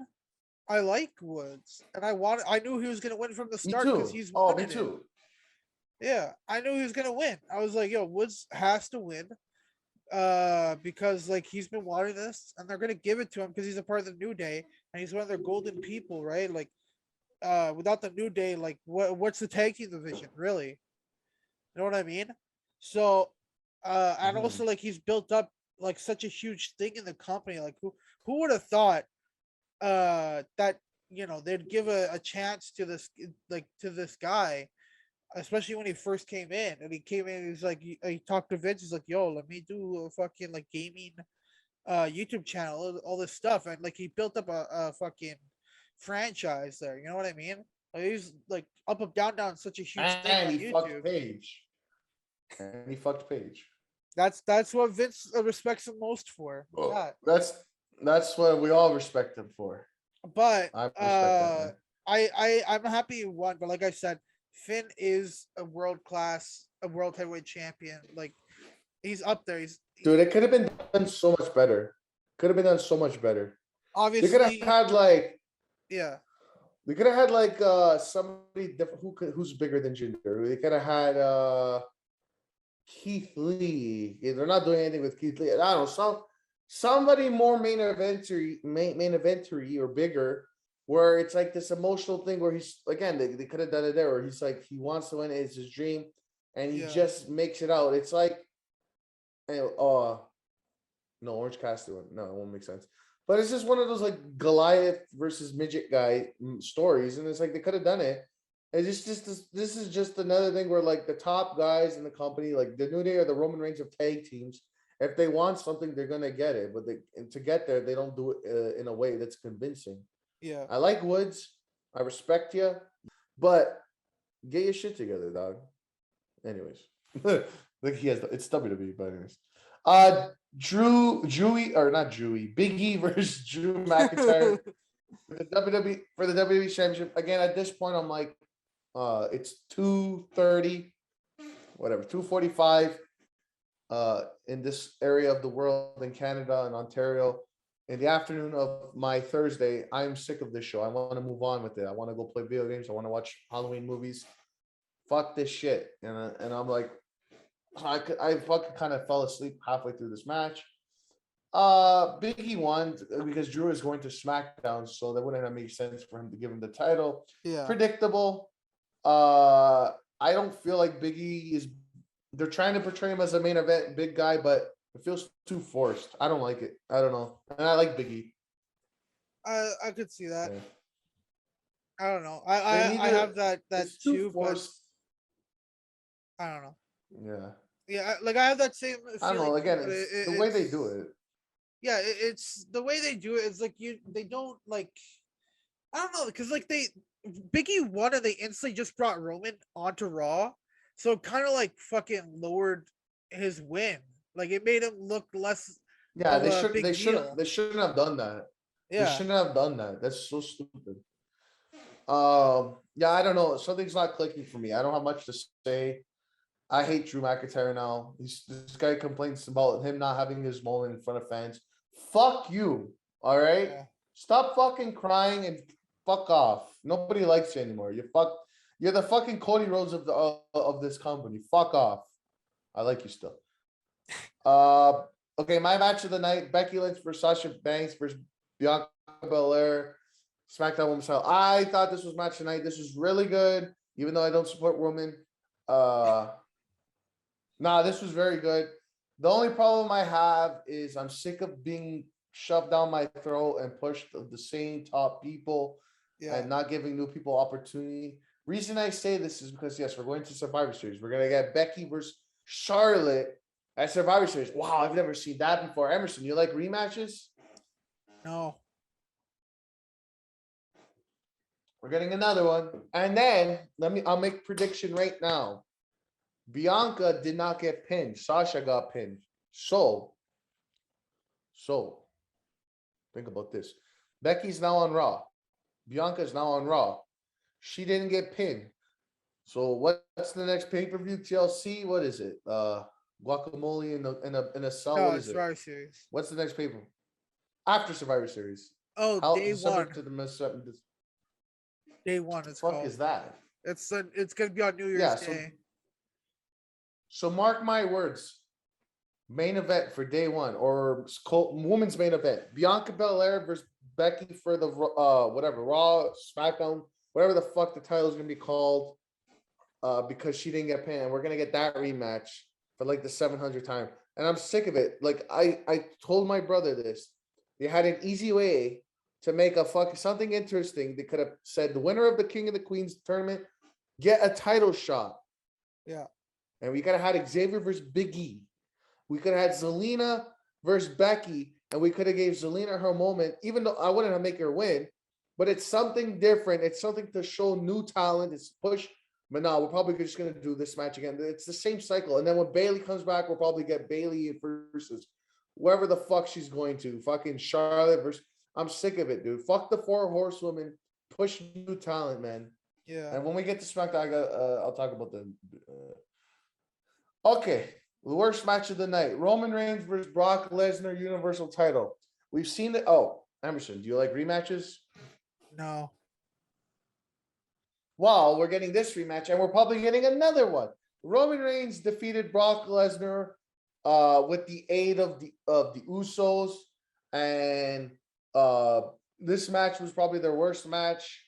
I like Woods, and I knew he was gonna win from the Me start too. because he's Oh, won me it. too. Yeah, I knew he was gonna win. I was like, yo, Woods has to win. Because like he's been wanting this, and they're gonna give it to him because he's a part of the New Day, and he's one of their golden people, right? Like, without the New Day, like what's the tag team division, really? You know what I mean? So, and also like he's built up like such a huge thing in the company. Like who would have thought that they'd give a chance to this guy, especially when he first came in. And he came in, he's like, he talked to Vince, he's like, yo, let me do a fucking like gaming YouTube channel, all this stuff. And like he built up a fucking franchise there, you know what I mean? Like, he's like up down such a huge thing And on he fucked YouTube. Paige. And he fucked Paige. That's what Vince respects him most for. Oh, that's what we all respect him for. But I respect that, man. I'm happy he won, but like I said, Finn is a world heavyweight champion. Like, he's up there. Dude, it could have been done so much better. Could have been done so much better. Obviously, They could have had like, yeah. they could have had like somebody different who's bigger than Jinder. They could have had Keith Lee. Yeah, they're not doing anything with Keith Lee. I don't know, somebody more main eventery or bigger, where it's like this emotional thing where he's, again, they could have done it there, where he's like, he wants to win, it's his dream, and he just makes it out. It's like, no, Orange Cassidy one. No, it won't make sense. But it's just one of those like Goliath versus midget guy stories, and it's like they could have done it. It's just this is just another thing where like the top guys in the company, like the New Day or the Roman Reigns of tag teams, if they want something, they're gonna get it. But to get there, they don't do it in a way that's convincing. Yeah. I like Woods. I respect you, but get your shit together, dog. Anyways, look, it's WWE, but anyways. Big E versus Drew McIntyre for the WWE Championship. Again, at this point, I'm like, it's 2:30, whatever, 2:45, in this area of the world, in Canada and Ontario, in the afternoon of my Thursday. I'm sick of this show. I want to move on with it. I want to go play video games. I want to watch Halloween movies. Fuck this shit. And I'm like, I fucking kind of fell asleep halfway through this match. Big E won because Drew is going to SmackDown, so that wouldn't have made sense for him to give him the title. Yeah. Predictable. I don't feel like Big E is they're trying to portray him as a main event big guy, but it feels too forced. I don't like it. I don't know. And I like Biggie. I could see that. Yeah. I don't know. They need I to. have that It's too too, but forced. I don't know. Yeah. Yeah, like I have that same I don't feeling know. too, Again, but it's the way they do it. yeah, it's the way they do it. It's like they don't like. I don't know because like Biggie won and they instantly just brought Roman onto Raw, so kind of like fucking lowered his win. Like it made him look less Yeah, of they a should. big deal. They shouldn't have done that. They Yeah, shouldn't have done that. That's so stupid. Yeah, I don't know. Something's not clicking for me. I don't have much to say. I hate Drew McIntyre now. This guy complains about him not having his moment in front of fans. Fuck you. All right. yeah. Stop fucking crying and fuck off. Nobody likes you anymore. You're the fucking Cody Rhodes of this company. Fuck off. I like you still. Okay, my match of the night: Becky Lynch versus Sasha Banks versus Bianca Belair. SmackDown Women's Title. I thought this was match of the night. This was really good, even though I don't support women. Nah, this was very good. The only problem I have is I'm sick of being shoved down my throat and pushed of the same top people Yeah. and not giving new people opportunity. Reason I say this is because yes, we're going to Survivor Series. We're gonna get Becky versus Charlotte at Survivor Series. Wow, I've never seen that before. Emerson, you like rematches? No. We're getting another one. And then I'll make prediction right now. Bianca did not get pinned. Sasha got pinned. So think about this. Becky's now on Raw. Bianca's now on Raw. She didn't get pinned. So what's the next pay-per-view? TLC? What is it? Guacamole in a cell. No, What it's is it? Survivor Series. What's the next paper? After Survivor Series. Oh, How day December one. to the Day one. It's fuck called. is that? It's gonna be on New Year's Yeah, Day. so mark my words. Main event for day one, or women's main event. Bianca Belair versus Becky for the whatever Raw, SmackDown, whatever the fuck the title is gonna be called. Because she didn't get pinned, and we're gonna get that rematch for like the 700th time. And I'm sick of it. Like I told my brother this. They had an easy way to make a fucking something interesting. They could have said the winner of the King of the Queens tournament get a title shot. Yeah. And we could have had Xavier versus Big E. We could have had Zelina versus Becky, and we could have gave Zelina her moment, even though I wouldn't have make her win. But it's something different. It's something to show new talent. It's push. But no, we're probably just gonna do this match again. It's the same cycle. And then when Bailey comes back, we'll probably get Bailey versus whoever the fuck she's going to. Fucking Charlotte versus. I'm sick of it, dude. Fuck the 4 horsewomen. Push new talent, man. Yeah. And when we get to SmackDown, I'll talk about the. Okay, the worst match of the night: Roman Reigns versus Brock Lesnar Universal Title. We've seen it. Oh, Emerson, do you like rematches? No. Well, we're getting this rematch, and we're probably getting another one. Roman Reigns defeated Brock Lesnar with the aid of the Usos, and this match was probably their worst match.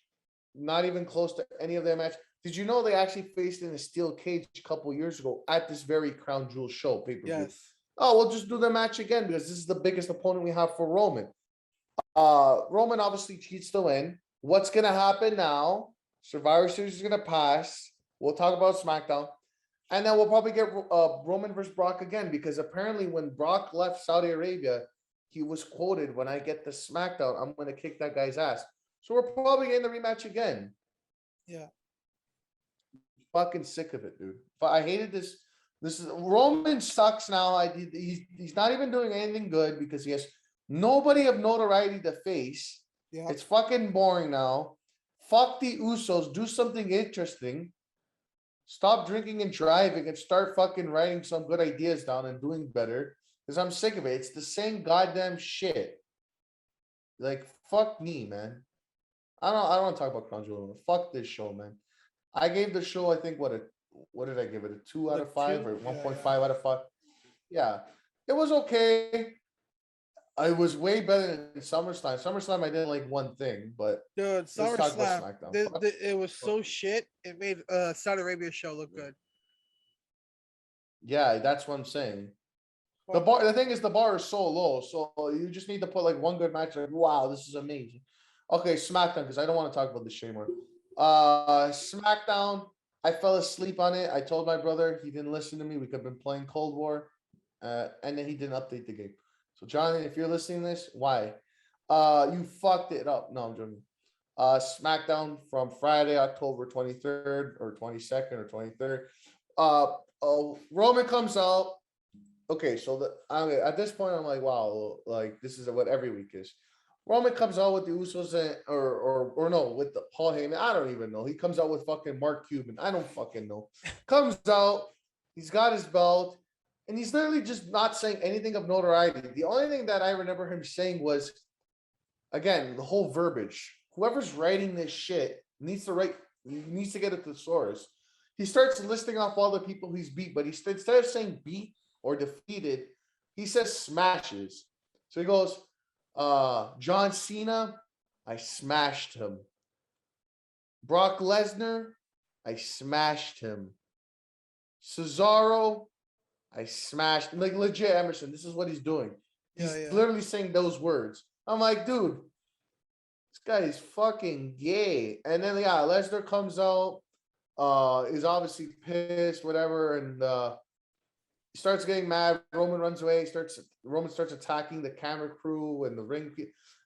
Not even close to any of their match. Did you know they actually faced in a steel cage a couple years ago at this very Crown Jewel show pay-per-view? Yes. Oh, we'll just do the match again because this is the biggest opponent we have for Roman. Roman obviously cheats to win. What's gonna happen now? Survivor Series is gonna pass. We'll talk about SmackDown, and then we'll probably get Roman versus Brock again because apparently when Brock left Saudi Arabia, he was quoted, "When I get to SmackDown, I'm gonna kick that guy's ass." So we're probably getting the rematch again. Yeah. Fucking sick of it, dude. But I hated this. This is Roman sucks now. He's not even doing anything good because he has nobody of notoriety to face. Yeah. It's fucking boring now. Fuck the Usos. Do something interesting. Stop drinking and driving and start fucking writing some good ideas down and doing better. Because I'm sick of it. It's the same goddamn shit. Like, fuck me, man. I don't want to talk about Crown Jewel. Fuck this show, man. I gave the show, I think, what did I give it? A 2 out Like of 5 2? or Yeah, 1.5 out of 5? Yeah. It was okay. It was way better than SummerSlam. SummerSlam, I didn't like one thing, but Dude, let's talk about SummerSlam. SmackDown. It was so shit. It made Saudi Arabia show look good. Yeah, that's what I'm saying. Well, The thing is, the bar is so low, so you just need to put like one good match. Like, wow, this is amazing. Okay, SmackDown, because I don't want to talk about this anymore. SmackDown, I fell asleep on it. I told my brother, he didn't listen to me. We could have been playing Cold War, and then he didn't update the game. So, Jonathan, if you're listening to this, why? You fucked it up. No, I'm joking. SmackDown from Friday, October 23rd or 22nd or 23rd. Roman comes out. Okay, so at this point, I'm like, wow, like this is what every week is. Roman comes out with the Usos or no, with the Paul Heyman. I don't even know. He comes out with fucking Mark Cuban. I don't fucking know. Comes out, he's got his belt, and he's literally just not saying anything of notoriety. The only thing that I remember him saying was, again, the whole verbiage. Whoever's writing this shit needs to write. He needs to get it to the source. He starts listing off all the people he's beat, but instead of saying beat or defeated, he says smashes. So he goes, John Cena, I smashed him. Brock Lesnar, I smashed him. Cesaro, I smashed him. Like legit, Emerson, this is what he's doing. He's literally saying those words. I'm like, dude, this guy is fucking gay. And then yeah, Lesnar comes out, is obviously pissed, whatever, and he starts getting mad. Roman runs away. Roman starts attacking the camera crew and the ring.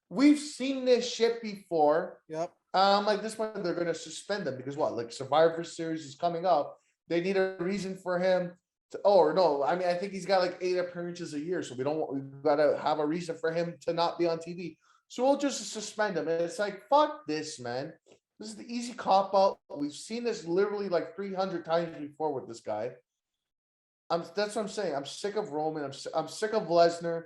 We've seen this shit before. Yep. Like this one, they're gonna suspend them because what? Like Survivor Series is coming up. They need a reason for him to. Oh no, I mean I think he's got like 8 appearances a year, so we gotta have a reason for him to not be on TV. So we'll just suspend him. And it's like fuck this, man. This is the easy cop out. We've seen this literally like 300 times before with this guy. That's what I'm saying. I'm sick of Roman. I'm sick of Lesnar.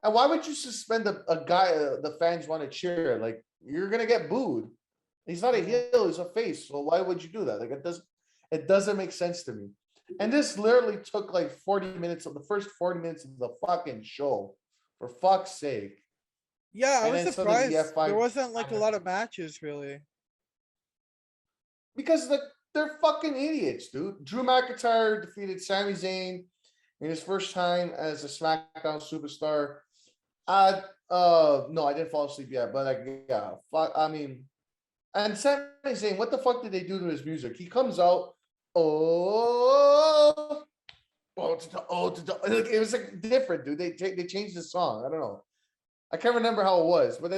And why would you suspend a guy the fans want to cheer? Like you're gonna get booed. He's not a heel. He's a face. So why would you do that? Like it doesn't make sense to me. And this literally took like 40 minutes of the first 40 minutes of the fucking show. For fuck's sake. Yeah, I And was then suddenly surprised the F5 there wasn't like a lot of matches really. because they're fucking idiots, dude. Drew McIntyre defeated Sami Zayn in his first time as a SmackDown superstar. No, I didn't fall asleep yet, but like, yeah, fuck. I mean, and Sami Zayn, what the fuck did they do to his music? He comes out, oh, like, it was like different, dude. They changed the song. I don't know. I can't remember how it was, but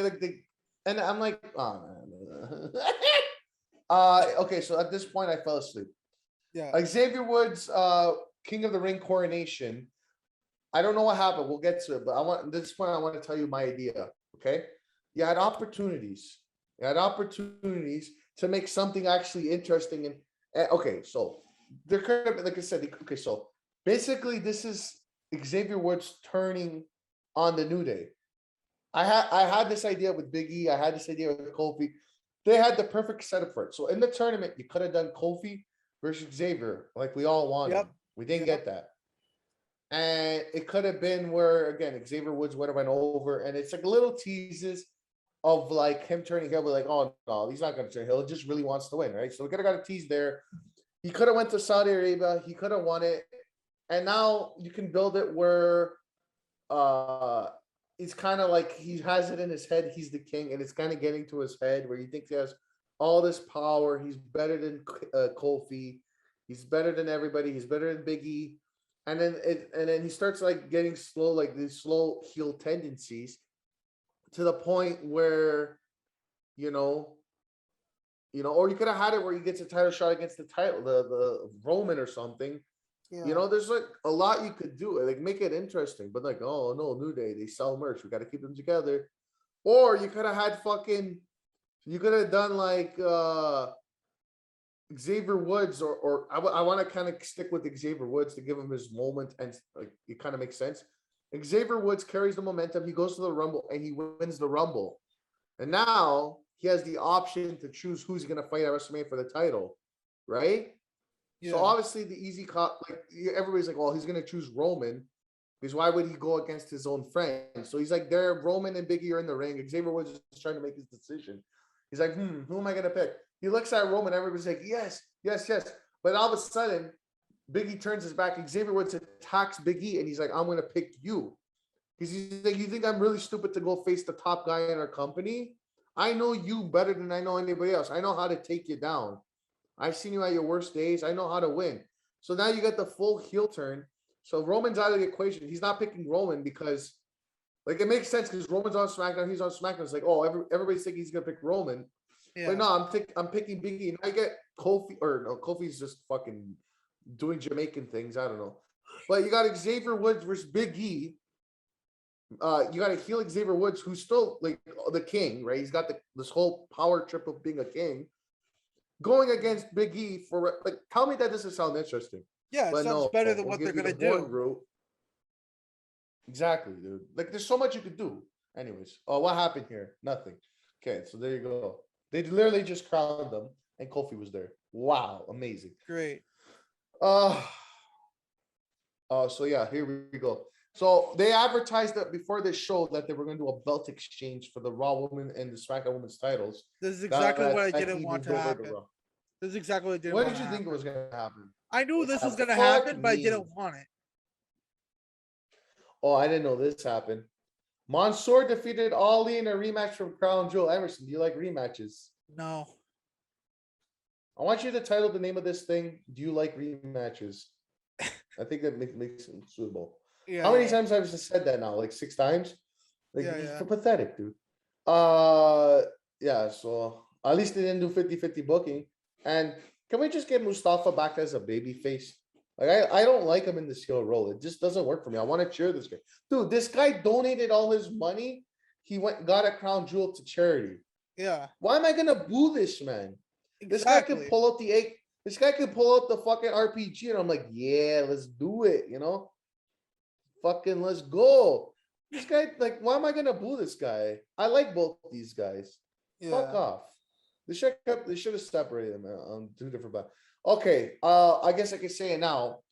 and I'm like, oh man. Okay, so at this point, I fell asleep. Yeah. Xavier Woods, King of the Ring coronation. I don't know what happened. We'll get to it, but at this point, I want to tell you my idea. Okay, you had opportunities. You had opportunities to make something actually interesting. And okay, so there could have been, like I said, okay, so basically, this is Xavier Woods turning on the New Day. I had this idea with Big E. I had this idea with Kofi. They had the perfect setup for it. So in the tournament, you could have done Kofi versus Xavier, like we all wanted. Yep. We didn't get that. And it could have been where again Xavier Woods would have went over, and it's like little teases of like him turning heel, like, oh no, he's not gonna turn heel, he just really wants to win, right? So we could have got a tease there. He could have went to Saudi Arabia, he could have won it, and now you can build it where it's kind of like he has it in his head, he's the king, and it's kind of getting to his head where he thinks he has all this power, he's better than Kofi, he's better than everybody, he's better than Big E. And then he starts like getting slow, like these slow heel tendencies to the point where, or you could have had it where he gets a title shot against the title, the Roman or something. Yeah. There's like a lot you could do, like make it interesting, but like, oh no, New Day, they sell merch, we got to keep them together. Or you could have had you could have done like Xavier Woods, or I want to kind of stick with Xavier Woods to give him his moment, and like it kind of makes sense. Xavier Woods carries the momentum. He goes to the Rumble and he wins the Rumble, and now he has the option to choose who's going to fight at WrestleMania for the title, right? Yeah. So obviously the easy cop, like everybody's like, well, he's going to choose Roman because why would he go against his own friend? So he's like, there, Roman and Big E are in the ring. Xavier Woods is trying to make his decision. He's like, who am I going to pick? He looks at Roman, everybody's like, yes. But all of a sudden, Big E turns his back. Xavier Woods attacks Big E, and he's like, "I'm gonna pick you." He's like, "You think I'm really stupid to go face the top guy in our company? I know you better than I know anybody else. I know how to take you down. I've seen you at your worst days. I know how to win." So now you got the full heel turn. So Roman's out of the equation. He's not picking Roman because, like, it makes sense because Roman's on SmackDown. He's on SmackDown. It's like, oh, everybody's thinking he's gonna pick Roman. But Yeah. no, I'm picking Big E. And I get Kofi, or no, Kofi's just fucking doing Jamaican things. I don't know. But you got Xavier Woods versus Big E. You got to heel Xavier Woods, who's still like the king, right? He's got this whole power trip of being a king, going against Big E for like. Tell me that doesn't sound interesting. Yeah, it But sounds no, better than we'll what they're give you gonna the horn do. route. Exactly, dude. Like, there's so much you could do. Anyways, what happened here? Nothing. Okay, so there you go. They literally just crowned them, and Kofi was there. Wow, amazing. Great. So yeah, here we go. So they advertised that before this show that they were going to do a belt exchange for the Raw Women and the SmackDown Women's titles. This is exactly what I Becky didn't want moved to over to happen. Raw. This is exactly what I didn't What want did to you think happen. was going to happen? I knew this was gonna Fuck happen, but I me. didn't want it. Oh, I didn't know this happened. Mansoor defeated Ali in a rematch from Crown Jewel. Emerson, do you like rematches? No. I want you to title the name of this thing, "Do You Like Rematches?" I think that makes it suitable. Yeah. How many yeah. times have I just said that now? Like 6 times? Like, Yeah, it's yeah. pathetic, dude. Yeah, so at least they didn't do 50-50 booking. And can we just get Mustafa back as a baby face? Like, I don't like him in this heel role. It just doesn't work for me. I want to cheer this guy. Dude, this guy donated all his money. He got a crown jewel to charity. Yeah. Why am I gonna boo this man? This guy could Exactly. pull out the egg. This guy could pull out the fucking RPG, and I'm like, yeah, let's do it. Fucking let's go. This guy, like, why am I gonna boo this guy? I like both these guys. Fuck Yeah. off. They should have separated them on 2 different. Okay. I guess I can say it now.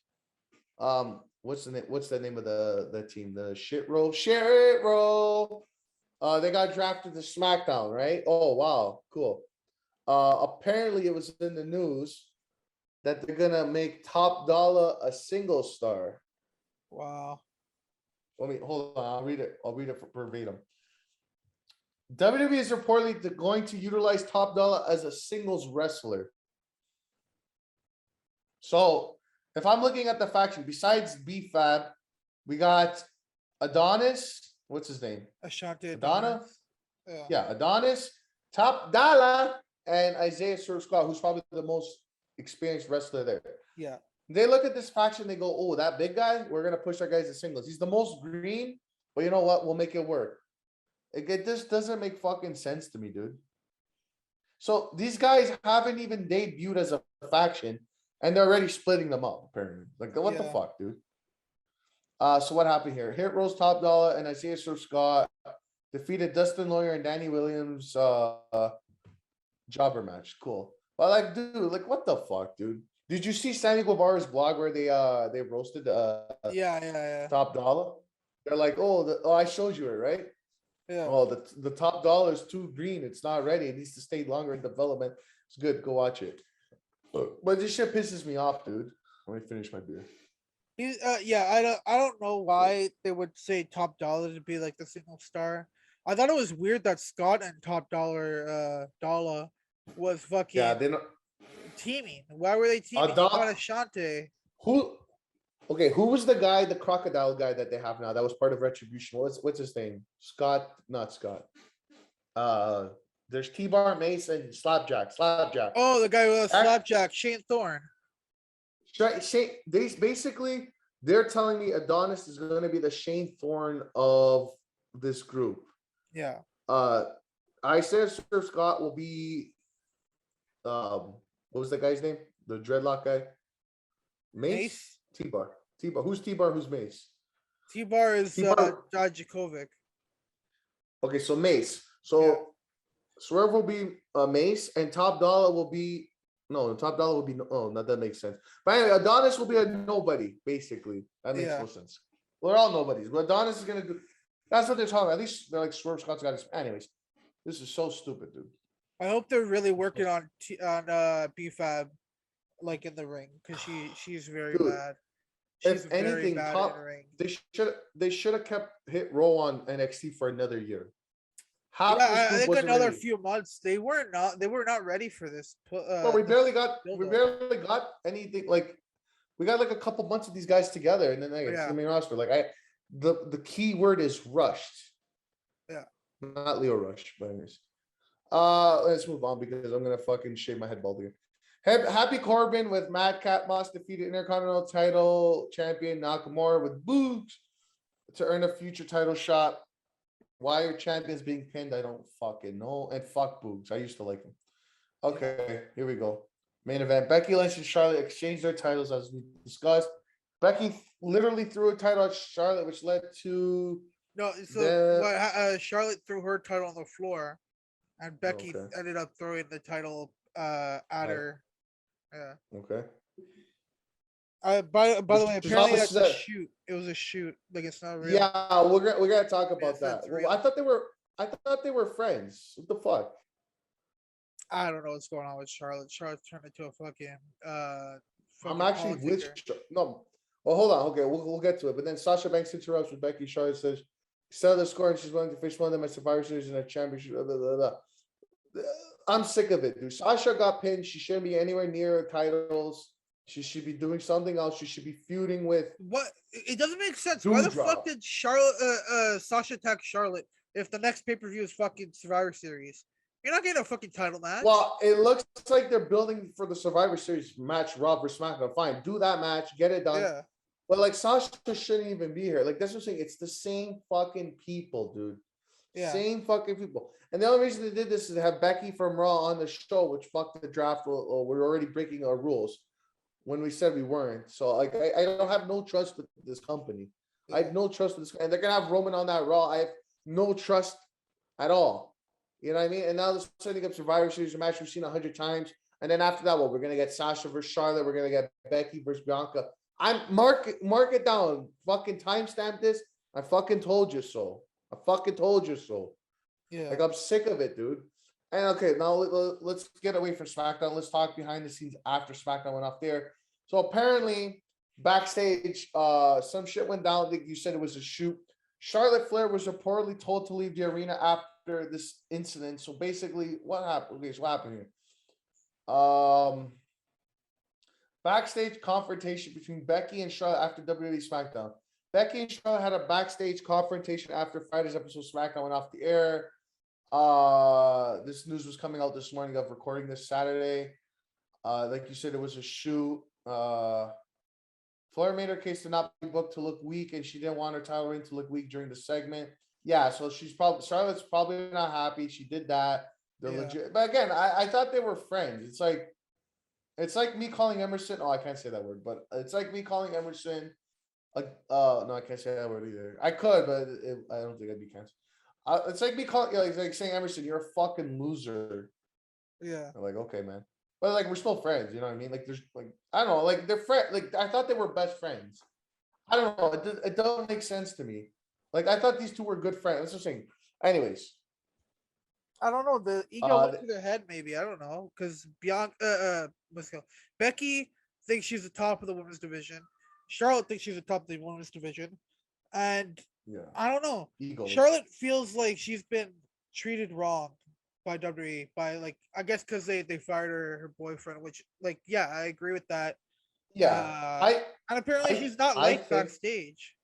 What's the name? What's the name of the team? The Shit Row. Shit Row. They got drafted to SmackDown, right? Oh wow, cool. Apparently it was in the news that they're gonna make Top Dollar a single star. Wow. Let me hold on. I'll read it for verbatim. WWE is reportedly going to utilize Top Dollar as a singles wrestler. So if I'm looking at the faction, besides B-Fab, we got Adonis. What's his name? Ashante Adana? Yeah. Yeah, Adonis, Top Dollar, and Isaiah Scott, who's probably the most experienced wrestler there. Yeah. They look at this faction, they go, oh, that big guy, we're going to push our guys to singles. He's the most green, but you know what? We'll make it work. It just doesn't make fucking sense to me, dude. So these guys haven't even debuted as a faction, and they're already splitting them up, apparently. Like, what the fuck, dude? So what happened here? Hit Rose, Top Dollar, and Isaiah Scott defeated Dustin Lawyer and Danny Williams jobber match. Cool. But like, dude, like, what the fuck, dude? Did you see Sammy Guevara's blog where they roasted Yeah. Top Dollar? They're like, oh, I showed you it, right? Yeah. Oh, the Top Dollar is too green. It's not ready. It needs to stay longer in development. It's good. Go watch it. But this shit pisses me off, dude. Let me finish my beer. Yeah, I don't know why they would say Top Dollar to be like the single star. I thought it was weird that Scott and Top Dollar was fucking Yeah, they're not. teaming. Why were they teaming? You got Ashante. Who? Okay, who was the guy, the crocodile guy that they have now? That was part of Retribution. What's his name? Scott, not Scott. There's T-Bar, Mace, and Slapjack. Oh, the guy with Slapjack, Shane Thorne. They're telling me Adonis is going to be the Shane Thorne of this group. Yeah. I said Sir Scott will be. What was the guy's name? The dreadlock guy. Mace? T-Bar. Who's T-Bar? Who's Mace? T-Bar is Dijakovic. Okay, so Mace. So Swerve will be Mace, and Top Dollar will be Top Dollar will be that makes sense. But anyway, Adonis will be a nobody, basically. That makes no sense. We're all nobodies. But Adonis is gonna do. That's what they're talking about. At least they're like Swerve Scott's got his. Anyways, this is so stupid, dude. I hope they're really working on B-Fab. like in the ring because she's very Dude, bad. She's if very anything, bad in the ring. they should have kept Hit Row on NXT for another year. Half Yeah, this I group think wasn't another ready. few months they were not ready for this. But we This we build up. barely got anything like we got like a couple months of these guys together, and then like it's Yeah, the main roster. Like the key word is rushed, yeah. not Leo Rush, but anyways. Let's move on because I'm gonna fucking shave my head bald again. Happy Corbin with Madcap Moss defeated Intercontinental title champion Nakamura with Boogs to earn a future title shot. Why are champions being pinned? I don't fucking know. And fuck Boogs. I used to like him. Okay, here we go. Main event. Becky Lynch and Charlotte exchanged their titles as we discussed. Becky literally threw a title at Charlotte, which led to No, so the what? Charlotte threw her title on the floor, and Becky okay. ended up throwing the title at her. Yeah. Okay. By the Which way, is apparently that's a upset. shoot. It was a shoot. Like it's not real. Yeah, we're gonna talk about It's that. it's Well, real. I thought they were friends. What the fuck? I don't know what's going on with Charlotte. Charlotte turned into a I'm fucking actually with politicker. no. Well, hold on. Okay, we'll get to it. But then Sasha Banks interrupts with Becky. Charlotte says, "Settle the score, and she's willing to face one of them at Survivor Series in a championship." Blah, blah, blah, blah. I'm sick of it, dude. Sasha got pinned. She shouldn't be anywhere near titles. She should be doing something else. She should be feuding with What? It doesn't make sense. Why the fuck Doudrop. did Charlotte Sasha attack Charlotte if the next pay per view is fucking Survivor Series? You're not getting a fucking title match. Well, it looks like they're building for the Survivor Series match, Raw versus SmackDown. Fine, do that match, get it done. Yeah. But like Sasha shouldn't even be here. Like that's what I'm saying. It's the same fucking people, dude. Yeah. Same fucking people. And the only reason they did this is to have Becky from Raw on the show, which fucked the draft. We're already breaking our rules when we said we weren't. So like I don't have no trust with this company. I have no trust with this, and they're gonna have Roman on that Raw. I have no trust at all. You know what I mean? And now they're setting up Survivor Series match we've seen 100 times. And then after that, well, we're gonna get Sasha versus Charlotte. We're gonna get Becky versus Bianca. I'm mark it down. Fucking timestamp this. I fucking told you so. I fucking told you so. Yeah. Like I'm sick of it, dude. And okay, now let's get away from SmackDown. Let's talk behind the scenes after SmackDown went off there. So apparently, backstage, some shit went down. I think you said it was a shoot. Charlotte Flair was reportedly told to leave the arena after this incident. So basically, what happened? Okay, so what happened here? Backstage confrontation between Becky and Charlotte after WWE SmackDown. Becky and Charlotte had a backstage confrontation after Friday's episode of SmackDown went off the air. This news was coming out this morning of recording this Saturday. Like you said, it was a shoot. Flair made her case to not be booked to look weak, and she didn't want her title reign to look weak during the segment. Yeah, so Charlotte's probably not happy. She did that. They're legit, but again, I thought they were friends. It's like me calling Emerson. Oh, I can't say that word, but it's like me calling Emerson. No, I can't say that word either. I could, but I don't think I'd be canceled. It's like me calling, like saying Emerson, you're a fucking loser. Yeah. I'm like, okay, man. But like, we're still friends. You know what I mean? Like, there's like, I don't know. Like, they're friends. Like, I thought they were best friends. I don't know. It doesn't make sense to me. Like, I thought these two were good friends. That's what I'm saying. Anyways, I don't know. The ego went to their head, maybe. I don't know. Because Bianca, let's go. Becky thinks she's the top of the women's division. Charlotte thinks she's the top of the women's division. And yeah, I don't know. ego. Charlotte feels like she's been treated wrong by WWE. By like, I guess because they fired her boyfriend, which like, yeah, I agree with that. Yeah, and apparently she's not liked backstage.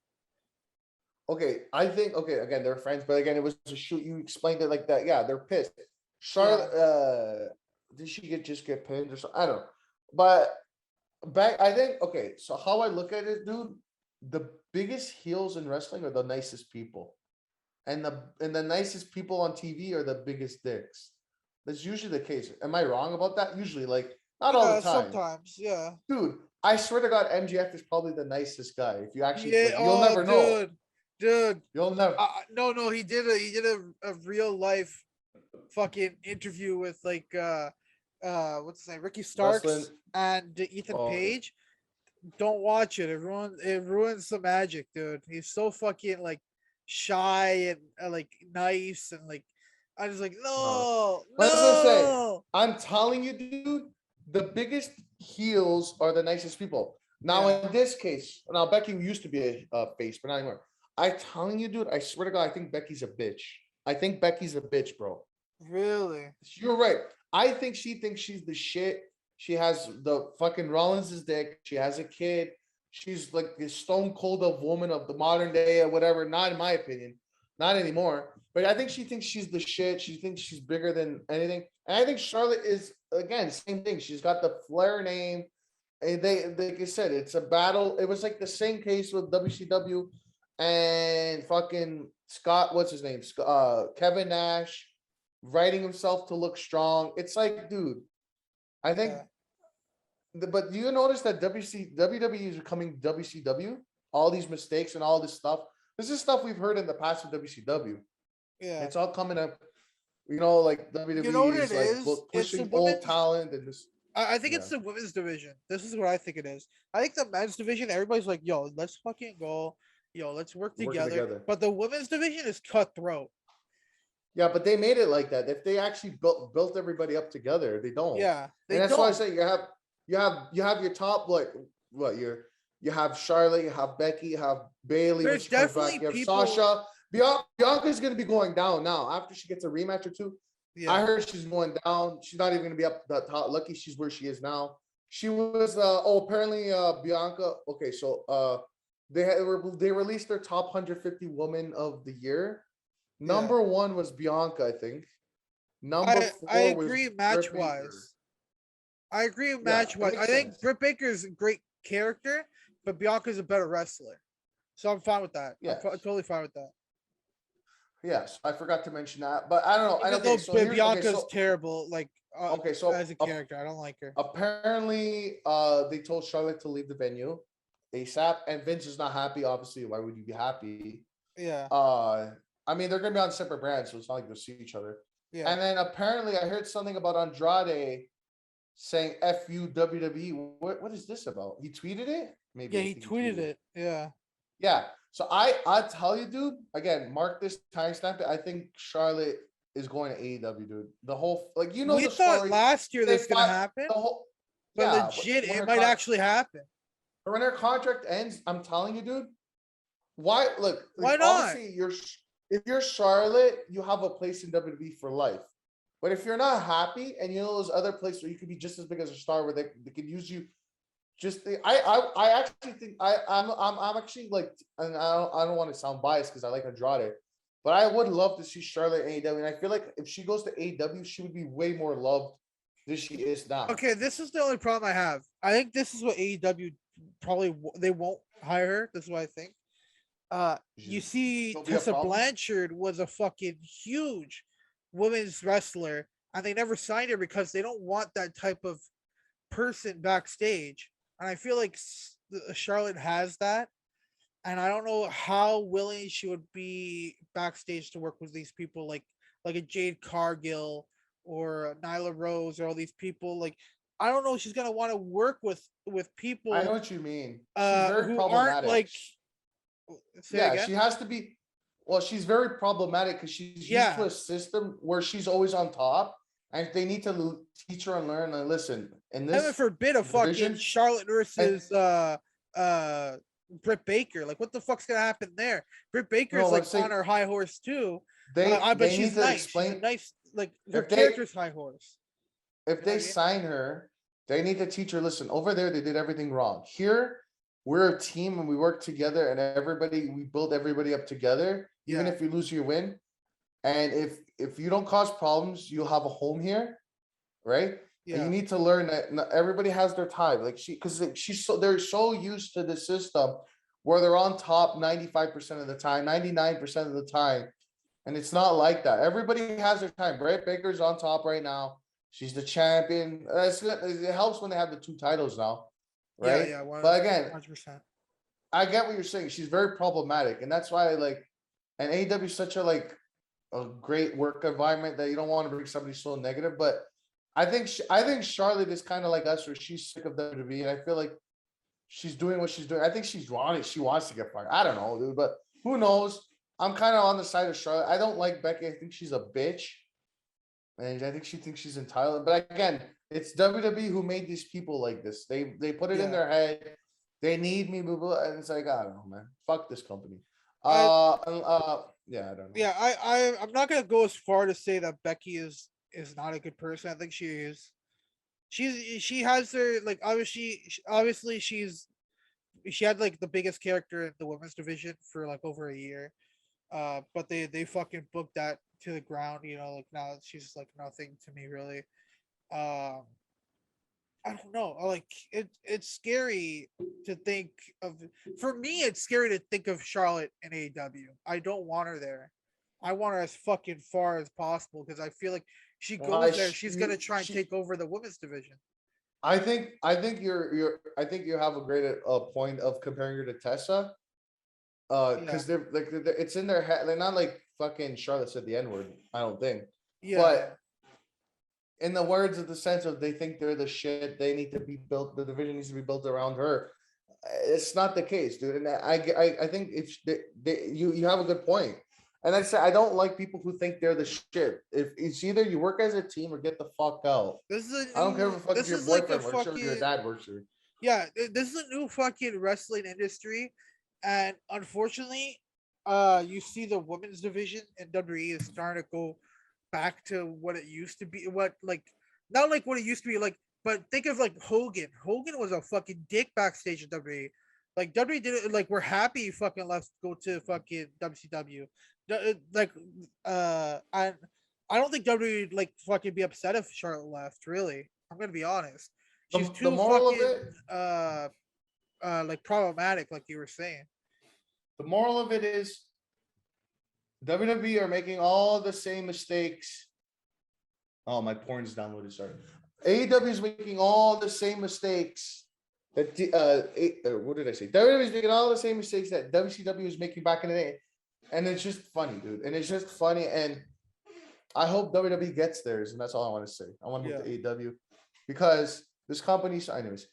Okay, I think again they're friends, but again it was a shoot. You explained it like that. Yeah, they're pissed. Charlotte, did she just get pinned or something? I don't know. But I think okay. So how I look at it, dude, the biggest heels in wrestling are the nicest people, and the nicest people on TV are the biggest dicks. That's usually the case. Am I wrong about that? Usually, like not all the time. Sometimes, yeah. Dude, I swear to God, MGF is probably the nicest guy. If you actually, you'll never know. Dude, you'll never. No, he did a real life fucking interview with like what's his name, Ricky Starks and Ethan Page. Don't watch it. It ruins the magic, dude. He's so fucking like shy and like nice and like I was like no. That's what I'm saying. I'm telling you, dude. the biggest heels are the nicest people. Now, Yeah. in this case, now Becky used to be a face, but not anymore. I telling you, dude, I swear to God, I think Becky's a bitch. I think Becky's a bitch, bro. Really? You're right. I think she thinks she's the shit. She has the fucking Rollins' dick. She has a kid. She's like the stone cold of woman of the modern day or whatever. Not in my opinion. Not anymore. But I think she thinks she's the shit. She thinks she's bigger than anything. And I think Charlotte is, again, same thing. She's got the Flair name. And they, like I said, it's a battle. It was like the same case with WCW and fucking Scott, what's his name? Kevin Nash writing himself to look strong. It's like, dude, I think, but do you notice that WWE is becoming WCW? All these mistakes and all this stuff. This is stuff we've heard in the past with WCW. Yeah. It's all coming up. You know, like You know what WWE it is like is? It's the pushing old women's. talent and this. I think Yeah, it's the women's division. This is what I think it is. I think the men's division, everybody's like, yo, let's fucking go. Yo, let's work working together. together. But the women's division is cutthroat. Yeah, but they made it like that. If they actually built everybody up together, they don't. Yeah, And they that's why I don't. say you have your top, like what you have Charlotte, you have Becky, you have Bailey when There's she comes definitely back, you have people. Sasha. Bianca's gonna be going down now after she gets a rematch or two. I Yeah. heard she's going down. She's not even gonna be up the top. Lucky she's where she is now. She was apparently Bianca. Okay, so they released their top 150 women of the year. Yeah. Number one was Bianca, I think. Number I four was agree Britt match Baker. wise. I agree Yeah, match it wise. I makes think sense. Britt Baker is a great character, but Bianca's a better wrestler. So I'm fine with that. Yes. Totally fine with that. Yes. I forgot to mention that. But I don't know. And Even though okay, so here's Bianca's terrible, like so as a character, I don't like her. apparently they told Charlotte to leave the venue ASAP, and Vince is not happy. Obviously, why would you be happy? Yeah. Uh I mean, they're gonna be on separate brands, so it's not like they'll see each other. Yeah. And then apparently I heard something about Andrade saying F you WWE. What is this about? He tweeted it? Maybe Yeah, I he think he tweeted tweeted it. it. Yeah. Yeah. So I tell you, dude, again, mark this timestamp. I think Charlotte is going to AEW, dude. The whole like We the thought story. last year They this gonna fought happen, the whole but yeah, legit, when it her might actually happen. when her contract ends, I'm telling you, dude. Why look, Why like not? obviously if you're Charlotte, you have a place in WWE for life. But if you're not happy and you know those other places where you could be just as big as a star where they could use you just I actually think I'm actually like, and I don't want to sound biased because I like Andrade, but I would love to see Charlotte in AEW, and I feel like if she goes to AEW, she would be way more loved than she is now. Okay, this is the only problem I have. I think this is what AEW probably they won't hire her. This is what I think. You see, She'll be a Tessa problem. Blanchard was a fucking huge women's wrestler, and they never signed her because they don't want that type of person backstage. And I feel like Charlotte has that, and I don't know how willing she would be backstage to work with these people, like a Jade Cargill or a Nyla Rose or all these people. Like, I don't know if she's gonna want to work with I know people what you mean. She's very who aren't problematic. like. Say Yeah, again. she has to be. Well, she's very problematic because she's used to Yeah, a system where she's always on top, and they need to teach her and learn and listen in heaven this forbid a fucking division. Charlotte And versus Britt Baker. Like, what the fuck's gonna happen there? Britt Baker is no, like let's on say her high horse too. But they need she's to nice. She's a explain nice, like, her if they character's high horse. if You know they what I mean? sign her, they need to teach her. Listen, over there they did everything wrong. Here we're a team and we work together, and we build everybody up together. Even Yeah, if you lose, you win. And if you don't cause problems, you'll have a home here, right? And you yeah, need to learn that everybody has their time. Like because they're so used to the system where they're on top 95% of the time, 99% of the time. And it's not like that. Everybody has their time. Britt Baker's on top right now. She's the champion. It helps when they have the two titles now, yeah, right? yeah. But again, 100%. I get what you're saying. She's very problematic, and that's why and AEW is such a great work environment that you don't want to bring somebody so negative. But I think Charlotte is kind of like us, where she's sick of WWE, and I feel like she's doing what she's doing. I think she's wanted. She wants to get fired. I don't know, dude, but who knows? I'm kind of on the side of Charlotte. I don't like Becky. I think she's a bitch, and I think she thinks she's entitled. But again, It's WWE who made these people like this. They put it in their head. They need me, blah, blah, and it's like, I don't know, man. Fuck this company. I Yeah, I don't know. yeah, I'm not gonna go as far to say that Becky is not a good person. I think she is. She has her like obviously she had like the biggest character in the women's division for like over a year. But they fucking booked that to the ground. You know, like now she's like nothing to me really. Um, I don't know. Like it's scary to think of. For me, it's scary to think of Charlotte in AEW. I don't want her there. I want her as fucking far as possible because I feel like she Why goes there, she's gonna try and take over the women's division. I think I think you have a great point of comparing her to Tessa. Yeah, Because it's in their head. They're not like fucking Charlotte said the N word. I don't think, yeah. but in the words of the sense of they think they're the shit. They need to be built. The division needs to be built around her. It's not the case, dude. And I think if you have a good point. And I say I don't like people who think they're the shit. If it's either you work as a team or get the fuck out. This is I don't care if fucking this your is like a boyfriend works here or your fucking dad works here. yeah. This is a new fucking wrestling industry, and unfortunately, you see the women's division in WWE is starting to go back to what it used to be. What like not like what it used to be like, but think of like Hogan. Hogan was a fucking dick backstage at WWE. Like WWE did it like we're happy he fucking left to go to fucking WCW. Like and I don't think WWE would like fucking be upset if Charlotte left. Really, I'm gonna be honest. She's The too moral of fucking it, like problematic, like you were saying. the moral of it is WWE are making all the same mistakes. Oh, my porn's downloaded. Sorry. AEW is making all the same mistakes that what did I say? WWE is making all the same mistakes that WCW is making back in the day, and it's just funny, dude. And it's just funny, and I hope WWE gets theirs, and that's all I want to say. I want to move to AEW because this company. So anyways,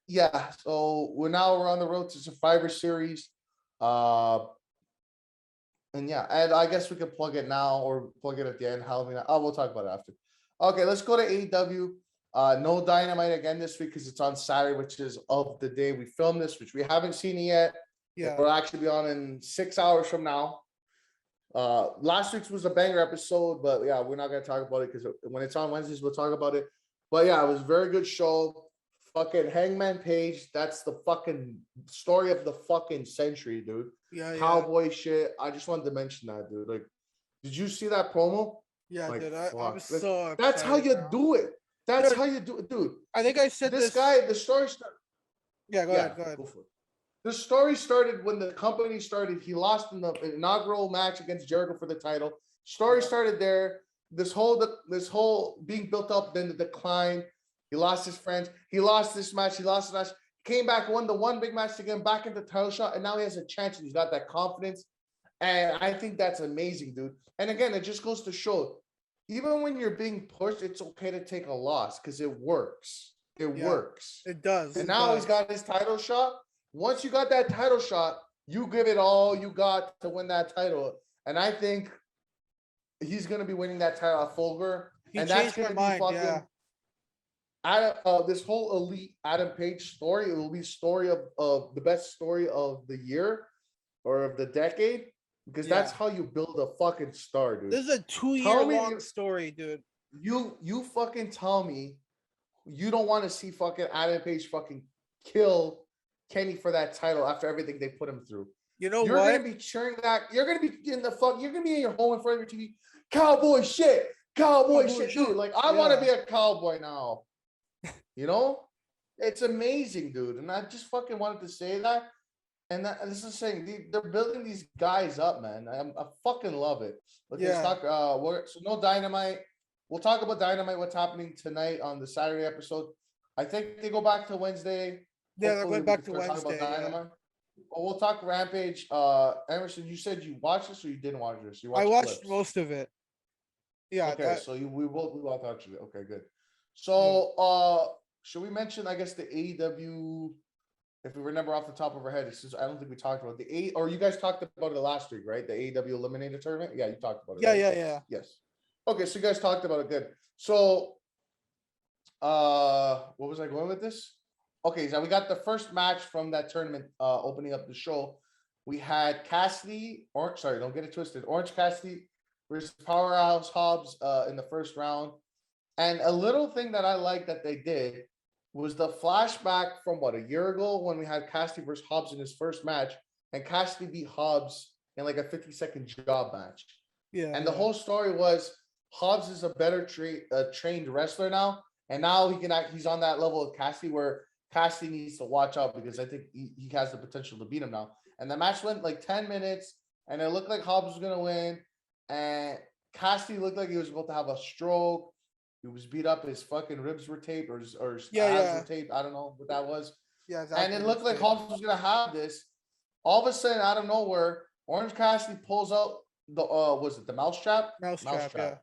yeah. So we're on the road to Survivor Series. Uh, and yeah, and I guess we can plug it now or plug it at the end. Halloween. Oh, we'll talk about it after. Okay, let's go to AEW. No Dynamite again this week because it's on Saturday, which is of the day we filmed this, which we haven't seen it yet. Yeah. It'll actually be on in 6 hours from now. Last week's was a banger episode, but yeah, we're not gonna talk about it because when it's on Wednesdays, we'll talk about it. But yeah, it was a very good show. Fucking Hangman Page, that's the fucking story of the fucking century, dude. Yeah, Cowboy shit. I just wanted to mention that, dude. Like, did you see that promo? yeah, Like, dude. I'm fuck. so excited. That's how you now. do it. That's Dude, how you do it, dude. I think I said This this. guy, the story started. Yeah, Yeah, go ahead. go for it. The story started when the company started. He lost in the inaugural match against Jericho for the title. Story started there. This whole being built up, then the decline. He lost his friends. He lost this match. He lost the match. Came back, won the one big match to get him back into the title shot, and now he has a chance. And he's got that confidence, and I think that's amazing, dude. And again, it just goes to show, even when you're being pushed, it's okay to take a loss because it works. It works. It does. And now he's got his title shot. Once you got that title shot, you give it all you got to win that title. And I think he's going to be winning that title at Fulgur. And that's going to be fucking this whole elite Adam Page story. It will be story of the best story of the year or of the decade because that's how you build a fucking star, dude. This is a 2-year-long story, dude. You fucking tell me you don't want to see fucking Adam Page fucking kill Kenny for that title after everything they put him through. You know you're what? You're gonna be cheering that. You're gonna be in the fuck. You're gonna be in your home in front of your TV. Cowboy shit, cowboy shit, dude. Like I want to be a cowboy now. You know, it's amazing, dude. And I just fucking wanted to say that. And this is saying they're building these guys up, man. I fucking love it. Okay, let's talk. So no Dynamite. We'll talk about Dynamite. What's happening tonight on the Saturday episode? I think they go back to Wednesday. Yeah, they're going back to Wednesday. We'll talk Rampage. Emerson, you said you watched this or you didn't watch this? I watched most of it. Yeah. Okay, so we will watch it. Okay, good. So should we mention, I guess, the AEW, if we remember off the top of our head, since I don't think we talked about or you guys talked about it last week, right? The AEW Eliminator Tournament? Yeah, you talked about it. Yeah, right? yeah. Yes. Okay, so you guys talked about it. Good. So What was I going with this? Okay, so we got the first match from that tournament opening up the show. We had Cassidy, or sorry, don't get it twisted. Orange Cassidy versus Powerhouse Hobbs in the first round. And a little thing that I like that they did was the flashback from what, a year ago when we had Cassidy versus Hobbs in his first match, and Cassidy beat Hobbs in like a 50-second job match. Yeah. And the whole story was Hobbs is a better trained wrestler now, and now he can act. He's on that level of Cassidy where Cassidy needs to watch out because I think he has the potential to beat him now. And the match went like 10 minutes, and it looked like Hobbs was gonna win, and Cassidy looked like he was about to have a stroke. He was beat up. His fucking ribs were taped, or his abs were taped. I don't know what that was. Yeah, exactly. And it looked like Hobbs was gonna have this. All of a sudden, out of nowhere, Orange Cassidy pulls out the was it the mousetrap? Mousetrap, yeah.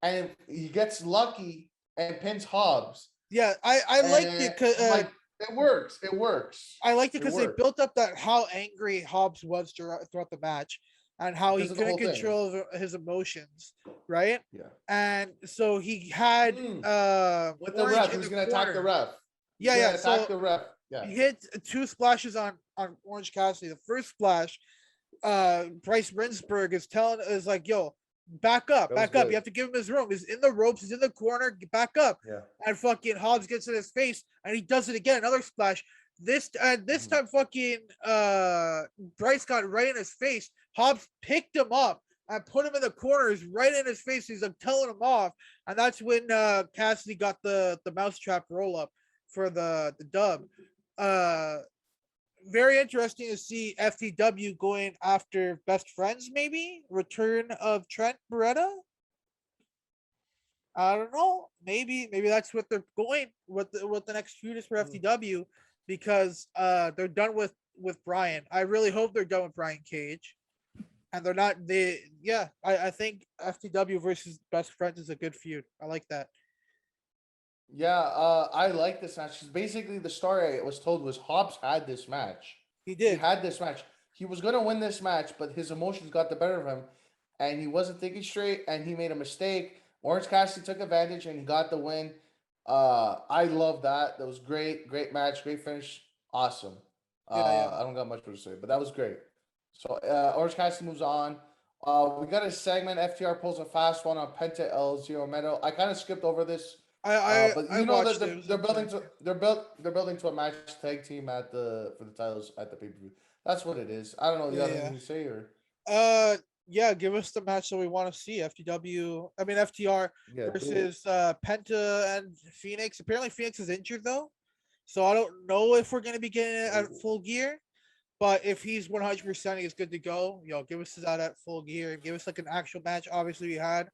And he gets lucky and pins Hobbs. Yeah, I liked it because like it works. It works. I liked it because they built up that how angry Hobbs was throughout the match, and how he couldn't control his emotions, right? Yeah. And so he had with the ref, he was going to attack the ref. Yeah. Attack the ref. Yeah. He hit 2 splashes on Orange Cassidy. The first splash, Bryce Rinsberg is like, yo, back up. You have to give him his room. He's in the ropes. He's in the corner. Back up. Yeah. And fucking Hobbs gets in his face, and he does it again. Another splash. This time, fucking Bryce got right in his face. Hobbs picked him up and put him in the corner. He's right in his face. He's like telling him off, and that's when Cassidy got the mousetrap roll up for the dub. Very interesting to see FTW going after Best Friends, maybe return of Trent Beretta. I don't know. Maybe that's what they're going. What the next feud is for FTW, because they're done with Brian. I really hope they're done with Brian Cage, and they're not. I think FTW versus Best Friends is a good feud. I like that. Yeah, I like this match. Basically, the story I was told was Hobbs had this match. He did. He had this match. He was going to win this match, but his emotions got the better of him, and he wasn't thinking straight, and he made a mistake. Orange Cassidy took advantage, and he got the win. I love that. That was great. Great match. Great finish. Awesome. I don't got much more to say, but that was great. So Orange Cassidy moves on. We got a segment. FTR pulls a fast one on Penta El Zero Metal. I kind of skipped over this. But you know that they're building to a match tag team for the titles at the pay-per-view. That's what it is. I don't know. You got anything to say or? Give us the match that we want to see. FTR versus Penta and Phoenix. Apparently Phoenix is injured though, so I don't know if we're gonna be getting it at full gear. But if he's 100%, he's good to go. Give us that at full gear. Give us like an actual match. Obviously, we had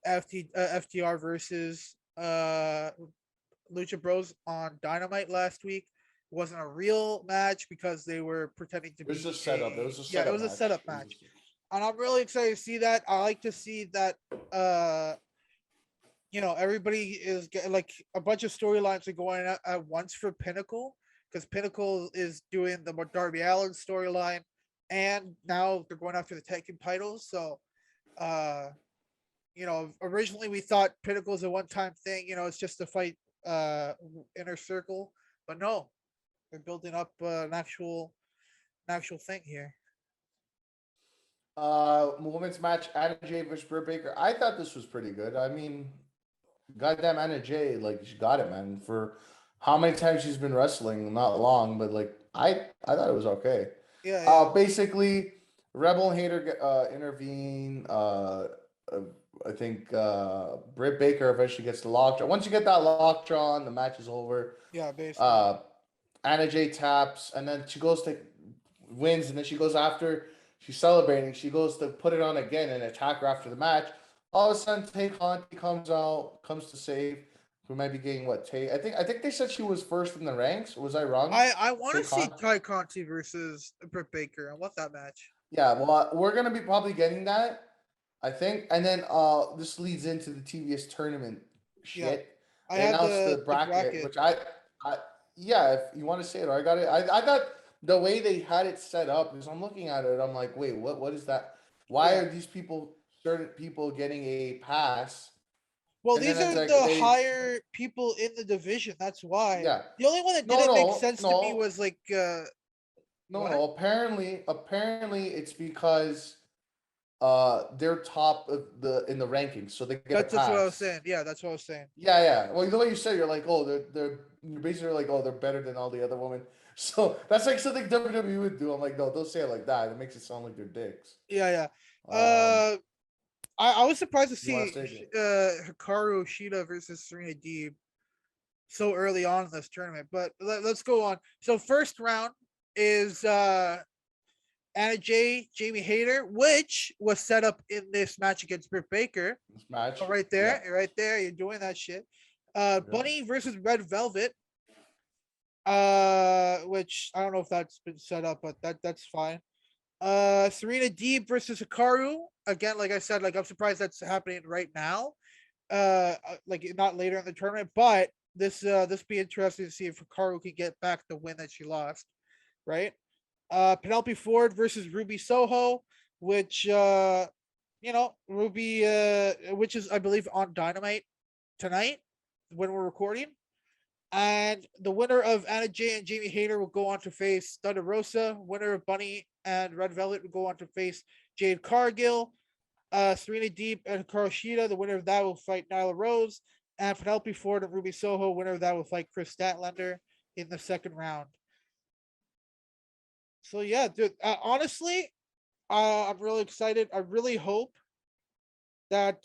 FTR versus Lucha Bros on Dynamite last week. It wasn't a real match because they were pretending to be. It was a setup. It was a setup match, and I'm really excited to see that. I like to see that. Everybody is getting like a bunch of storylines are going at once for Pinnacle, because Pinnacle is doing the Darby Allin storyline, and now they're going after the tag team titles. So, originally we thought Pinnacle is a one-time thing. It's just to fight Inner Circle, but no, they're building up an actual thing here. Women's match: Anna Jay versus Britt Baker. I thought this was pretty good. I mean, goddamn Anna Jay, like she got it, man. For how many times she's been wrestling, not long, but like I thought it was okay. Yeah. Basically, Rebel and Hater intervene. I think Britt Baker eventually gets the lockjaw. Once you get that lockjaw on, the match is over. Yeah, basically. Anna Jay taps, and then she goes to wins, and then she goes after. She's celebrating. She goes to put it on again and attack her after the match. All of a sudden, Tay Conti comes to save. We might be getting what Tay. I think they said she was first in the ranks. Was I wrong? I want to see Tay Conti versus Britt Baker. I want that match. Yeah, well, we're gonna be probably getting that, I think, and then this leads into the TBS tournament shit. Yeah. I announced the bracket, which I if you want to say it, I got it. I thought the way they had it set up, because I'm looking at it, I'm like, wait, what is that? Why are these certain people getting a pass Well, And then these it's are like the they, higher people in the division. That's why. yeah, The only one that no, didn't make no, sense to me no, was like no, what? no. Apparently, it's because they're top of the in the rankings, so they get a That's what I was pass. saying. Yeah, that's what I was saying. Yeah, yeah. Well, the way you said, you're like, oh, they're you're basically like, oh, they're better than all the other women. So that's like something WWE would do. I'm like, no, don't say it like that. It makes it sound like they're dicks. Yeah, yeah. Um, I was surprised to you want to see say it? Hikaru Shida versus Serena Deeb so early on in this tournament. But let's go on. So first round is Anna Jay, Jamie Hayter, which was set up in this match against Britt Baker. This match, Oh, yeah, right there, you're doing that shit. yeah. Bunny versus Red Velvet. Which I don't know if that's been set up, but that's fine. Serena Deeb versus Hikaru. Again, like I said, like I'm surprised that's happening right now. Like not later in the tournament, but this be interesting to see if Hikaru can get back the win that she lost, right? Penelope Ford versus Ruby Soho, which Ruby which is I believe on Dynamite tonight when we're recording. And the winner of Anna Jay and Jamie Hayter will go on to face Thunder Rosa. Winner of Bunny and Red Velvet will go on to face Jade Cargill. Serena Deeb and Hikaru Shida, the winner of that will fight Nyla Rose. And Penelope Ford and Ruby Soho, winner of that will fight Chris Statlander in the second round. So yeah, dude. Honestly, I'm really excited. I really hope that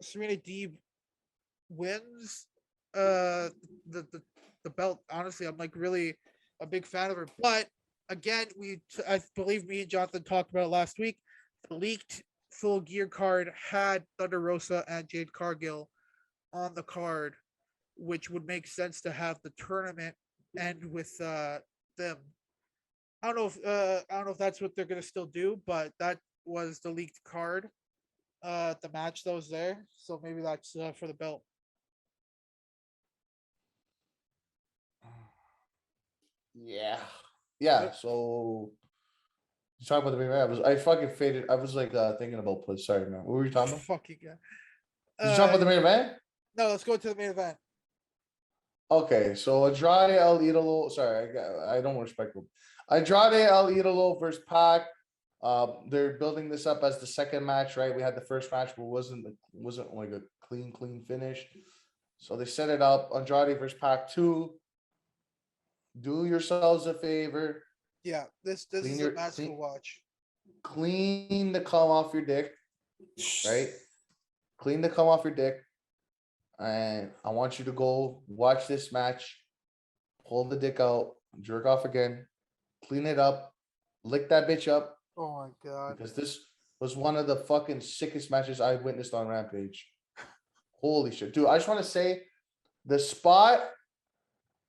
Serena Deeb wins the, the the belt. Honestly, I'm like really a big fan of her. But again, I believe me and Jonathan talked about it last week. The leaked full gear card had Thunder Rosa and Jade Cargill on the card, which would make sense to have the tournament end with them. I don't know if that's what they're gonna still do, but that was the leaked card. The match that was there, so maybe that's for the belt. Yeah. Yeah. Yep. So you talk about the main event. I fucking faded. I was like thinking about Blitz. Sorry, man. What were you talking about? Fucking guy. Did you talk about the main event? No, let's go to the main event. Okay, so Andrade El Idolo. Sorry, I don't respect him. Andrade El Idolo versus Pac. They're building this up as the second match, right? We had the first match, but wasn't like a clean finish. So they set it up. Andrade versus Pac 2. Do yourselves a favor. Yeah, this Clean is a your match to watch. clean the cum off your dick, right? Clean the cum off your dick. And I want you to go watch this match, pull the dick out, jerk off again, clean it up, lick that bitch up, Oh my god. because this was one of the fucking sickest matches I witnessed on Rampage. Holy shit, dude! I just want to say the spot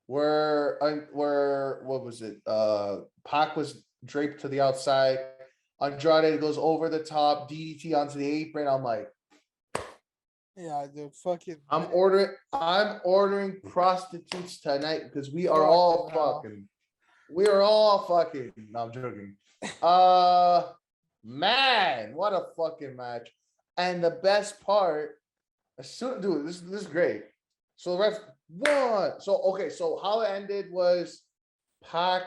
where what was it? Pac was draped to the outside. Andrade goes over the top, DDT onto the apron. I'm like, Yeah, dude, fucking. I'm ordering prostitutes tonight because we are all Fucking hell. fucking. We are all fucking. No, I'm joking. Man, what a fucking match! And the best part, dude, this is great. So the ref won. So okay, so how it ended was Pac.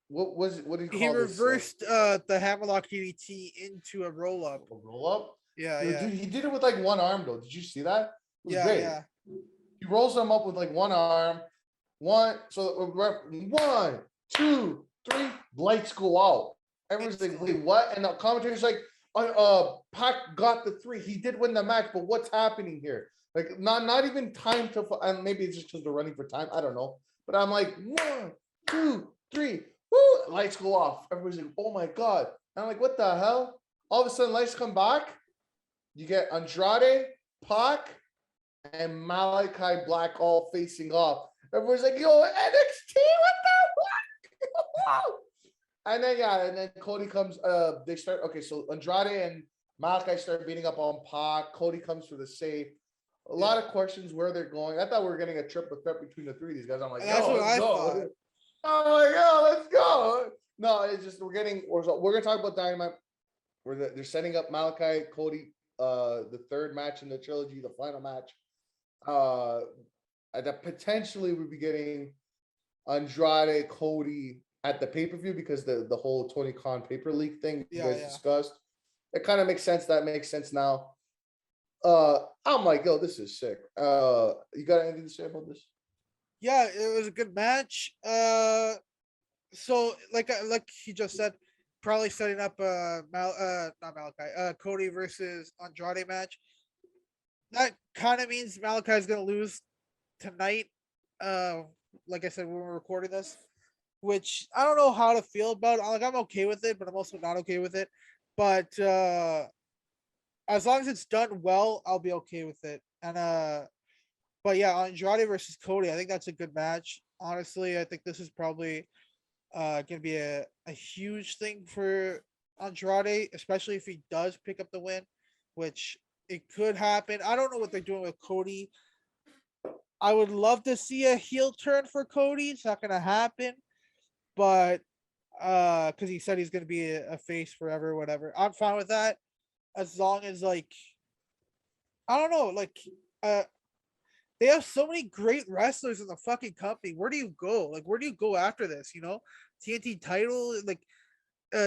What do you He call this? Like reversed the hammerlock DDT into a roll up. a roll up? Yeah, Dude, yeah, he did it with like one arm though. Did you see that? It was yeah, great. yeah. He rolls them up with like one arm. So ref, 1, 2, 3, lights go out. Everyone's like, wait, what? And the commentator's like, Pac got the 3. He did win the match, but what's happening here? Like, not even time to, and maybe it's just because they're running for time. I don't know. But I'm like, 1, 2, 3, woo! Lights go off. Everybody's like, oh my God. And I'm like, what the hell? All of a sudden, lights come back. You get Andrade, Pac, and Malachi Black all facing off. Everyone's like, yo, NXT, what the fuck? And then Cody comes, they start, okay, so Andrade and Malachi start beating up on Pac. Cody comes for the save. A lot of questions where they're going. I thought we were getting a triple threat between the three of these guys. I'm like, And that's yo, what let's I go. thought. I'm like, yo, let's go. No, it's just we're gonna talk about Dynamite. Where they're setting up Malachi, Cody, the third match in the trilogy, the final match. That potentially we'll be getting Andrade Cody at the pay-per-view because the whole Tony Khan paper leak thing you guys discussed. It kind of makes sense. That makes sense now. I'm like, yo, this is sick. You got anything to say about this? Yeah, it was a good match. So like he just said, probably setting up not Malachi, Cody versus Andrade match. That kind of means Malachi's gonna lose tonight. Like I said, when we're recording this, which I don't know how to feel about. Like I'm okay with it, but I'm also not okay with it. But as long as it's done well, I'll be okay with it. And but yeah, Andrade versus Cody, I think that's a good match. Honestly, I think this is probably gonna be a huge thing for Andrade, especially if he does pick up the win, which it could happen. I don't know what they're doing with Cody. I would love to see a heel turn for Cody. It's not gonna happen, but because he said he's gonna be a face forever, whatever. I'm fine with that, as long as like I don't know, like they have so many great wrestlers in the fucking company. Where do you go? Like, where do you go after this? You know, TNT title, like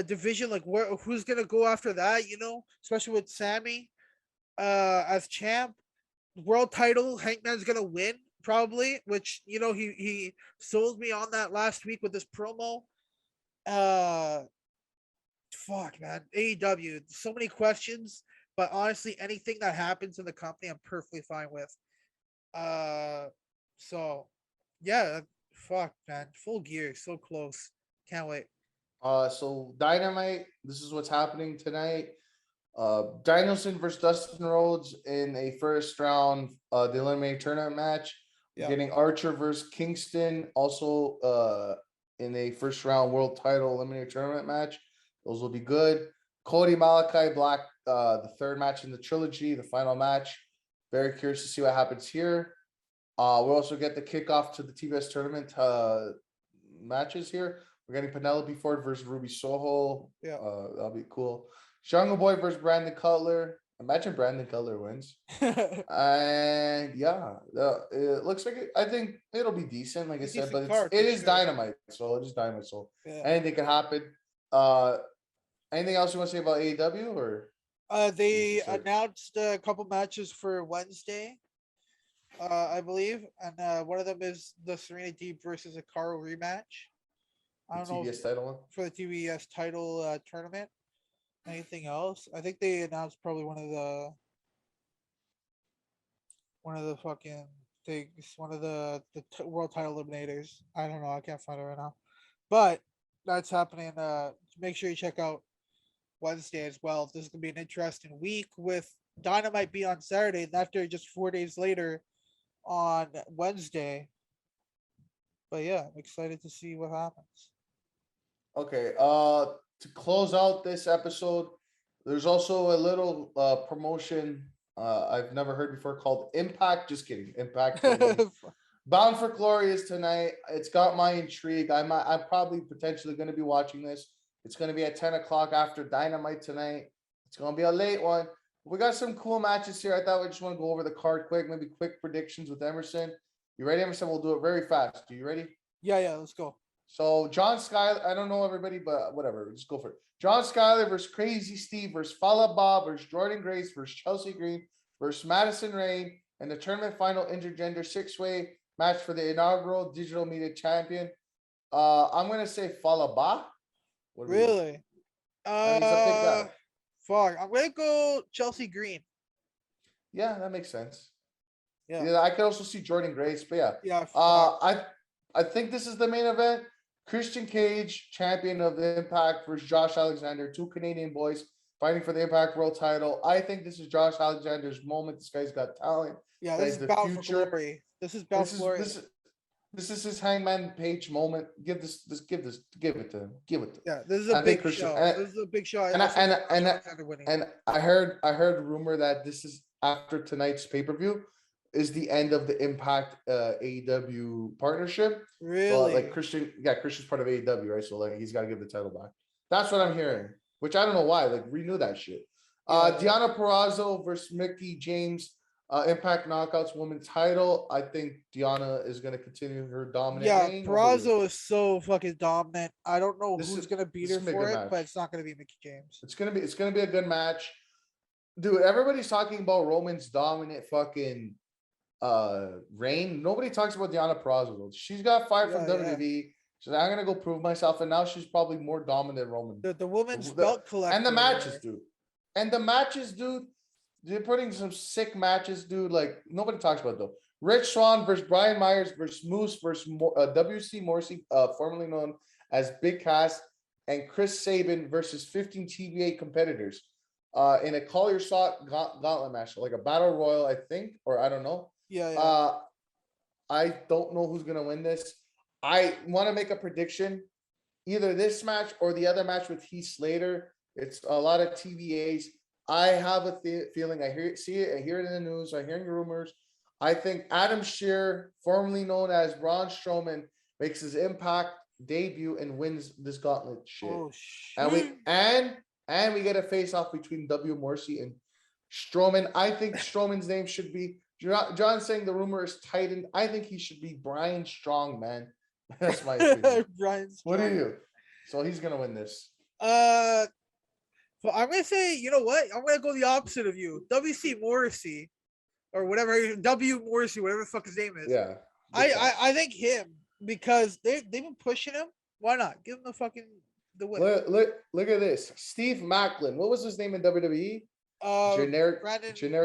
division, like who's gonna go after that? You know, especially with Sammy as champ, world title. Hangman's gonna win probably, which you know he sold me on that last week with this promo. Uh, fuck man, AEW. So many questions, but honestly, anything that happens in the company, I'm perfectly fine with. So yeah, fuck man, full gear, so close. Can't wait. So Dynamite. This is what's happening tonight. Danielson versus Dustin Rhodes in a first round the eliminated tournament match. Yeah. Getting Archer versus Kingston also in a first round world title eliminated tournament match. Those will be good. Cody Malachi Black, the third match in the trilogy, the final match. Very curious to see what happens here. We'll also get the kickoff to the TBS tournament matches here. We're getting Penelope Ford versus Ruby Soho. Yeah. That'll be cool. Jungle Boy versus Brandon Cutler. Imagine Brandon Cutler wins. And yeah, it looks like I think it'll be decent, like I said, but it is Dynamite, so it is Dynamite, so anything can happen. Anything else you want to say about AEW or? They announced a couple matches for Wednesday, I believe, and one of them is the Serena Deeb versus Hikaru rematch. I don't know TBS title one for the TBS title tournament. Anything else? I think they announced probably one of the fucking things, one of the world title eliminators. I don't know. I can't find it right now, but that's happening. Make sure you check out Wednesday as well. This is gonna be an interesting week with Dynamite be on Saturday, and after just 4 days later on Wednesday. But yeah, I'm excited to see what happens. Okay. To close out this episode, there's also a little promotion I've never heard before called Impact. Just kidding. Impact. Bound for Glory is tonight. It's got my intrigue. I'm probably potentially going to be watching this. It's going to be at 10 o'clock after Dynamite tonight. It's going to be a late one. We got some cool matches here. I thought we just want to go over the card quick, maybe quick predictions with Emerson. You ready, Emerson? We'll do it very fast. Are you ready? Yeah, let's go. So John Skyler, I don't know everybody, but whatever. Just go for it. John Skyler versus Crazy Steve versus Fala Bob versus Jordan Grace versus Chelsea Green versus Madison Rain and the tournament final intergender six-way match for the inaugural digital media champion. I'm gonna say Fala Bob. Really? I mean, it's a big guy. Fuck. I'm gonna go Chelsea Green. Yeah, that makes sense. Yeah, I could also see Jordan Grace, but yeah. Yeah. I think this is the main event. Christian Cage, champion of the Impact, versus Josh Alexander, two Canadian boys fighting for the Impact World title. I think this is Josh Alexander's moment. This guy's got talent. Yeah, this is the future. This is Bound for Glory. This is his Hangman Page moment. Give it to him. Give it to him. Yeah, this is a big show. This is a big show. And I heard rumor that this is after tonight's pay-per-view is the end of the Impact AEW partnership. Really? So like Christian's part of AEW, right? So like he's got to give the title back. That's what I'm hearing. Which I don't know why. Like renew that shit. Deanna Perazzo versus Mickey James. Impact Knockouts Women's title. I think Deanna is going to continue her dominant Yeah, reign. Perazzo is so fucking dominant. I don't know This who's is gonna beat this her is gonna be a for good it, match. but it's not gonna be Mickey James. It's gonna be a good match, dude. Everybody's talking about Roman's dominant fucking reign. Nobody talks about Deanna Perazzo though. She's got fired from WWE. She's like, I'm gonna go prove myself, and now she's probably more dominant than Roman. The women's belt collector and the matches, dude. And the matches, dude. They're putting some sick matches, dude. Like nobody talks about it, though. Rich Swann versus Brian Myers versus Moose versus W.C. Morrissey, formerly known as Big Cass, and Chris Sabin versus 15 TBA competitors in a call your shot gauntlet match, like a battle royal, I think, or I don't know. Yeah. I don't know who's gonna win this. I want to make a prediction. Either this match or the other match with Heath Slater. It's a lot of TBAs. I have a feeling. I see it. I hear it in the news. I hear rumors. I think Adam Shearer, formerly known as Braun Strowman, makes his Impact debut and wins this gauntlet shit. Oh shit! And we get a face off between W. Morrissey and Strowman. I think Strowman's name should be John's saying the rumor is tightened. I think he should be Brian Strong, man. That's my opinion. Brian Strong. What do you? So he's gonna win this. So I'm gonna say, you know what? I'm gonna go the opposite of you. WC Morrissey, or whatever, W Morrissey, whatever the fuck his name is. Yeah. I think him, because they've been pushing him. Why not give him the win? Look at this. Steve Macklin. What was his name in WWE? Generic.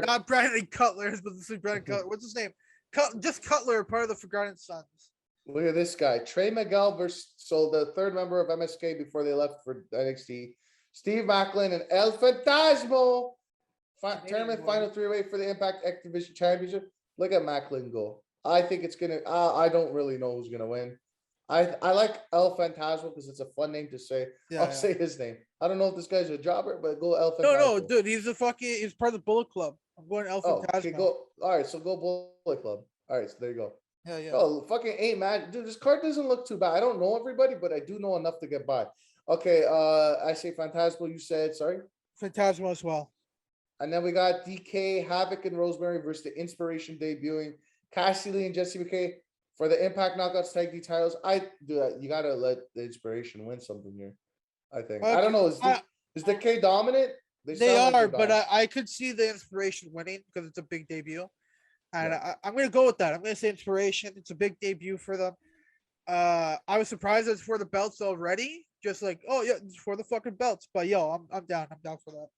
Not Brandon Cutler, but this is Brandon Cutler. What's his name? Just Cutler, part of the Forgotten Sons. Look at this guy. Trey Miguel versus the third member of MSK before they left for NXT. Steve Macklin and El Fantasmo. Tournament final three-way for the Impact X Division Championship. Look at Macklin go. I think it's gonna. I don't really know who's gonna win. I like El Fantasmo because it's a fun name to say. I'll say his name. I don't know if this guy's a jobber, but go El Fantasmo. No, dude, he's part of the Bullet Club. I'm going El Fantasmo. Okay, go. All right, so go Bullet Club. All right, so there you go. Yeah. Oh, fucking 8 man, dude. This card doesn't look too bad. I don't know everybody, but I do know enough to get by. Okay, I say Fantasmo. You said sorry. Fantasmo as well. And then we got DK, Havoc, and Rosemary versus the Inspiration debuting Cassie Lee and Jessie McKay for the Impact Knockouts Tag Team titles. You gotta let the Inspiration win something here. I think. Okay. I don't know. Is DK dominant? They are, but I could see the Inspiration winning because it's a big debut. And I'm going to go with that. I'm going to say Inspiration. It's a big debut for them. I was surprised it's for the belts already. Just like, oh yeah, it's for the fucking belts. But yo, I'm down. I'm down for that.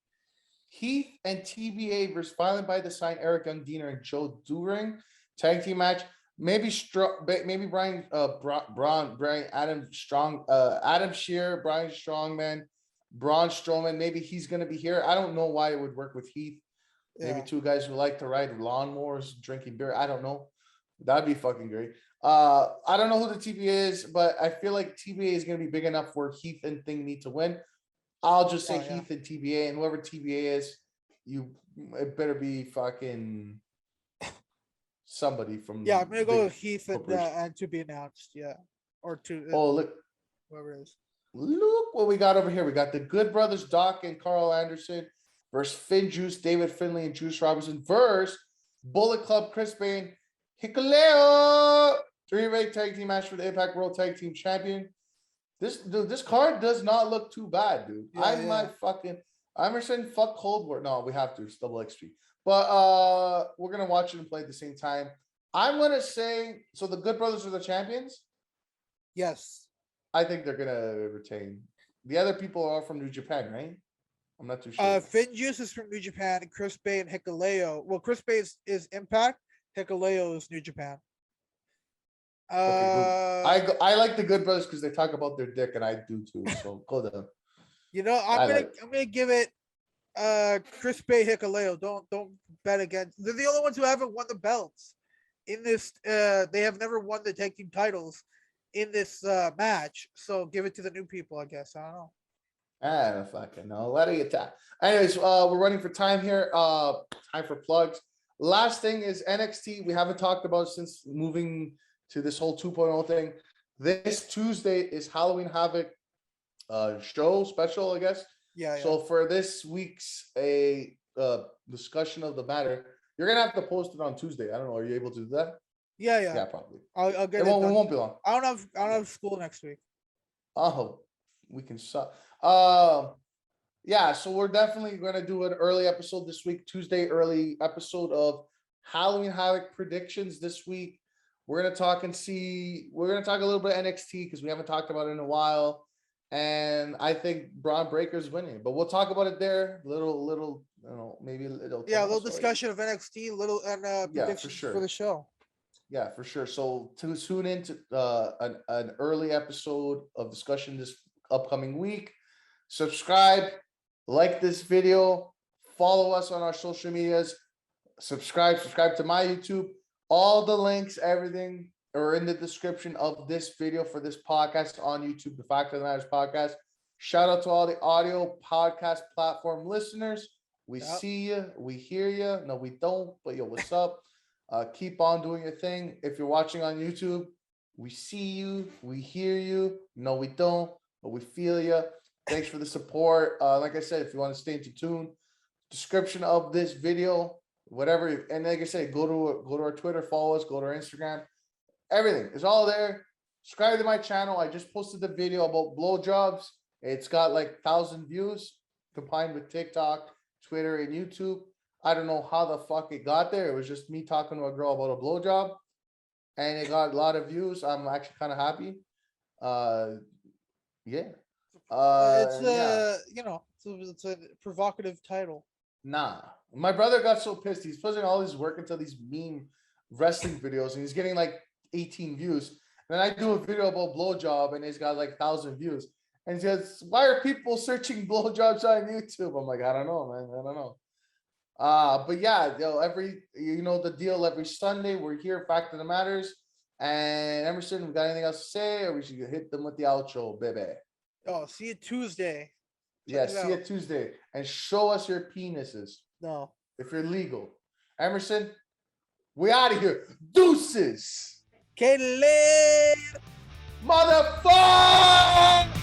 Heath and TBA versus Violent by Design, Eric Undiner and Joe Doering tag team match. Maybe Brian Adam Strong, Adam Shearer, Brian Strongman, Braun Strowman. Maybe he's going to be here. I don't know why it would work with Heath. Maybe two guys who like to ride lawnmowers, drinking beer. I don't know. That'd be fucking great. I don't know who the TBA is, but I feel like TBA is going to be big enough where Heath and Thing need to win. I'll just say Heath and TBA, and whoever TBA is, it better be fucking somebody from. Yeah, I'm going to go with Heath and to be announced. Yeah. Or to. Look. Whoever it is. Look what we got over here. We got the Good Brothers, Doc and Carl Anderson versus Finn Juice, David Finlay, and Juice Robinson versus Bullet Club, Chris Bane, Hikuleo. Three-way tag team match for the Impact World Tag Team Champion. This card does not look too bad, dude. I'm saying fuck Cold War. No, we have to. It's double XP. But we're gonna watch it and play at the same time. I'm gonna say so. The Good Brothers are the champions. Yes, I think they're gonna retain. The other people are from New Japan, right? I'm not too sure. Finn Juice is from New Japan, and Chris Bane and Hikuleo. Well, Chris Bane is Impact. Hikuleo is New Japan. Okay, I like the Good Brothers because they talk about their dick, and I do too. So go down. You know, I'm gonna give it Chris Bane, Hikuleo. Don't bet against. They're the only ones who haven't won the belts in this. They have never won the tag team titles in this match. So give it to the new people, I guess. I don't know. I don't fucking know. Let it get. Anyways, we're running for time here. Time for plugs. Last thing is NXT. We haven't talked about since moving to this whole 2.0 thing. This Tuesday is Halloween Havoc show special, I guess. Yeah. So for this week's discussion of the matter, you're gonna have to post it on Tuesday. I don't know. Are you able to do that? Yeah. Yeah, probably. I'll get It it won't, done. it won't be long. I don't have school next week. Oh, we can suck. Yeah, so we're definitely gonna do an early episode this week, Tuesday early episode of Halloween Havoc predictions this week. We're gonna talk a little bit of NXT because we haven't talked about it in a while. And I think Braun Breaker's winning, but we'll talk about it there. Little, maybe a little. Yeah, a little discussion of NXT, little and predictions for the show. Yeah, for sure. So to tune into an early episode of discussion this upcoming week. Subscribe, like this video, follow us on our social medias, subscribe to my YouTube. All the links, everything are in the description of this video for this podcast on YouTube, the Fact of the Matters podcast. Shout out to all the audio podcast platform listeners. We see you, we hear you. No, we don't, but yo, what's up? Keep on doing your thing. If you're watching on YouTube, we see you, we hear you. No, we don't, but we feel you. Thanks for the support. Like I said, if you want to stay in tune, description of this video, whatever. And like I said, go to our Twitter, follow us, go to our Instagram. Everything is all there. Subscribe to my channel. I just posted the video about blowjobs. It's got like 1,000 views combined with TikTok, Twitter, and YouTube. I don't know how the fuck it got there. It was just me talking to a girl about a blowjob, and it got a lot of views. I'm actually kind of happy. Yeah. It's a provocative title. Nah, my brother got so pissed. He's putting all his work into these meme wrestling videos, and he's getting like 18 views. And then I do a video about blowjob, and it's got like 1,000 views. And he says, "Why are people searching blowjobs on YouTube?" I'm like, I don't know, man. I don't know. But yeah, the deal. Every Sunday we're here, Fact of the Matters. And Emerson, we got anything else to say, or we should hit them with the outro, baby? Oh, see you Tuesday. See you Tuesday, and show us your penises. No, if you're legal. Emerson, we out of here. Deuces. Okay, later. Motherfucker.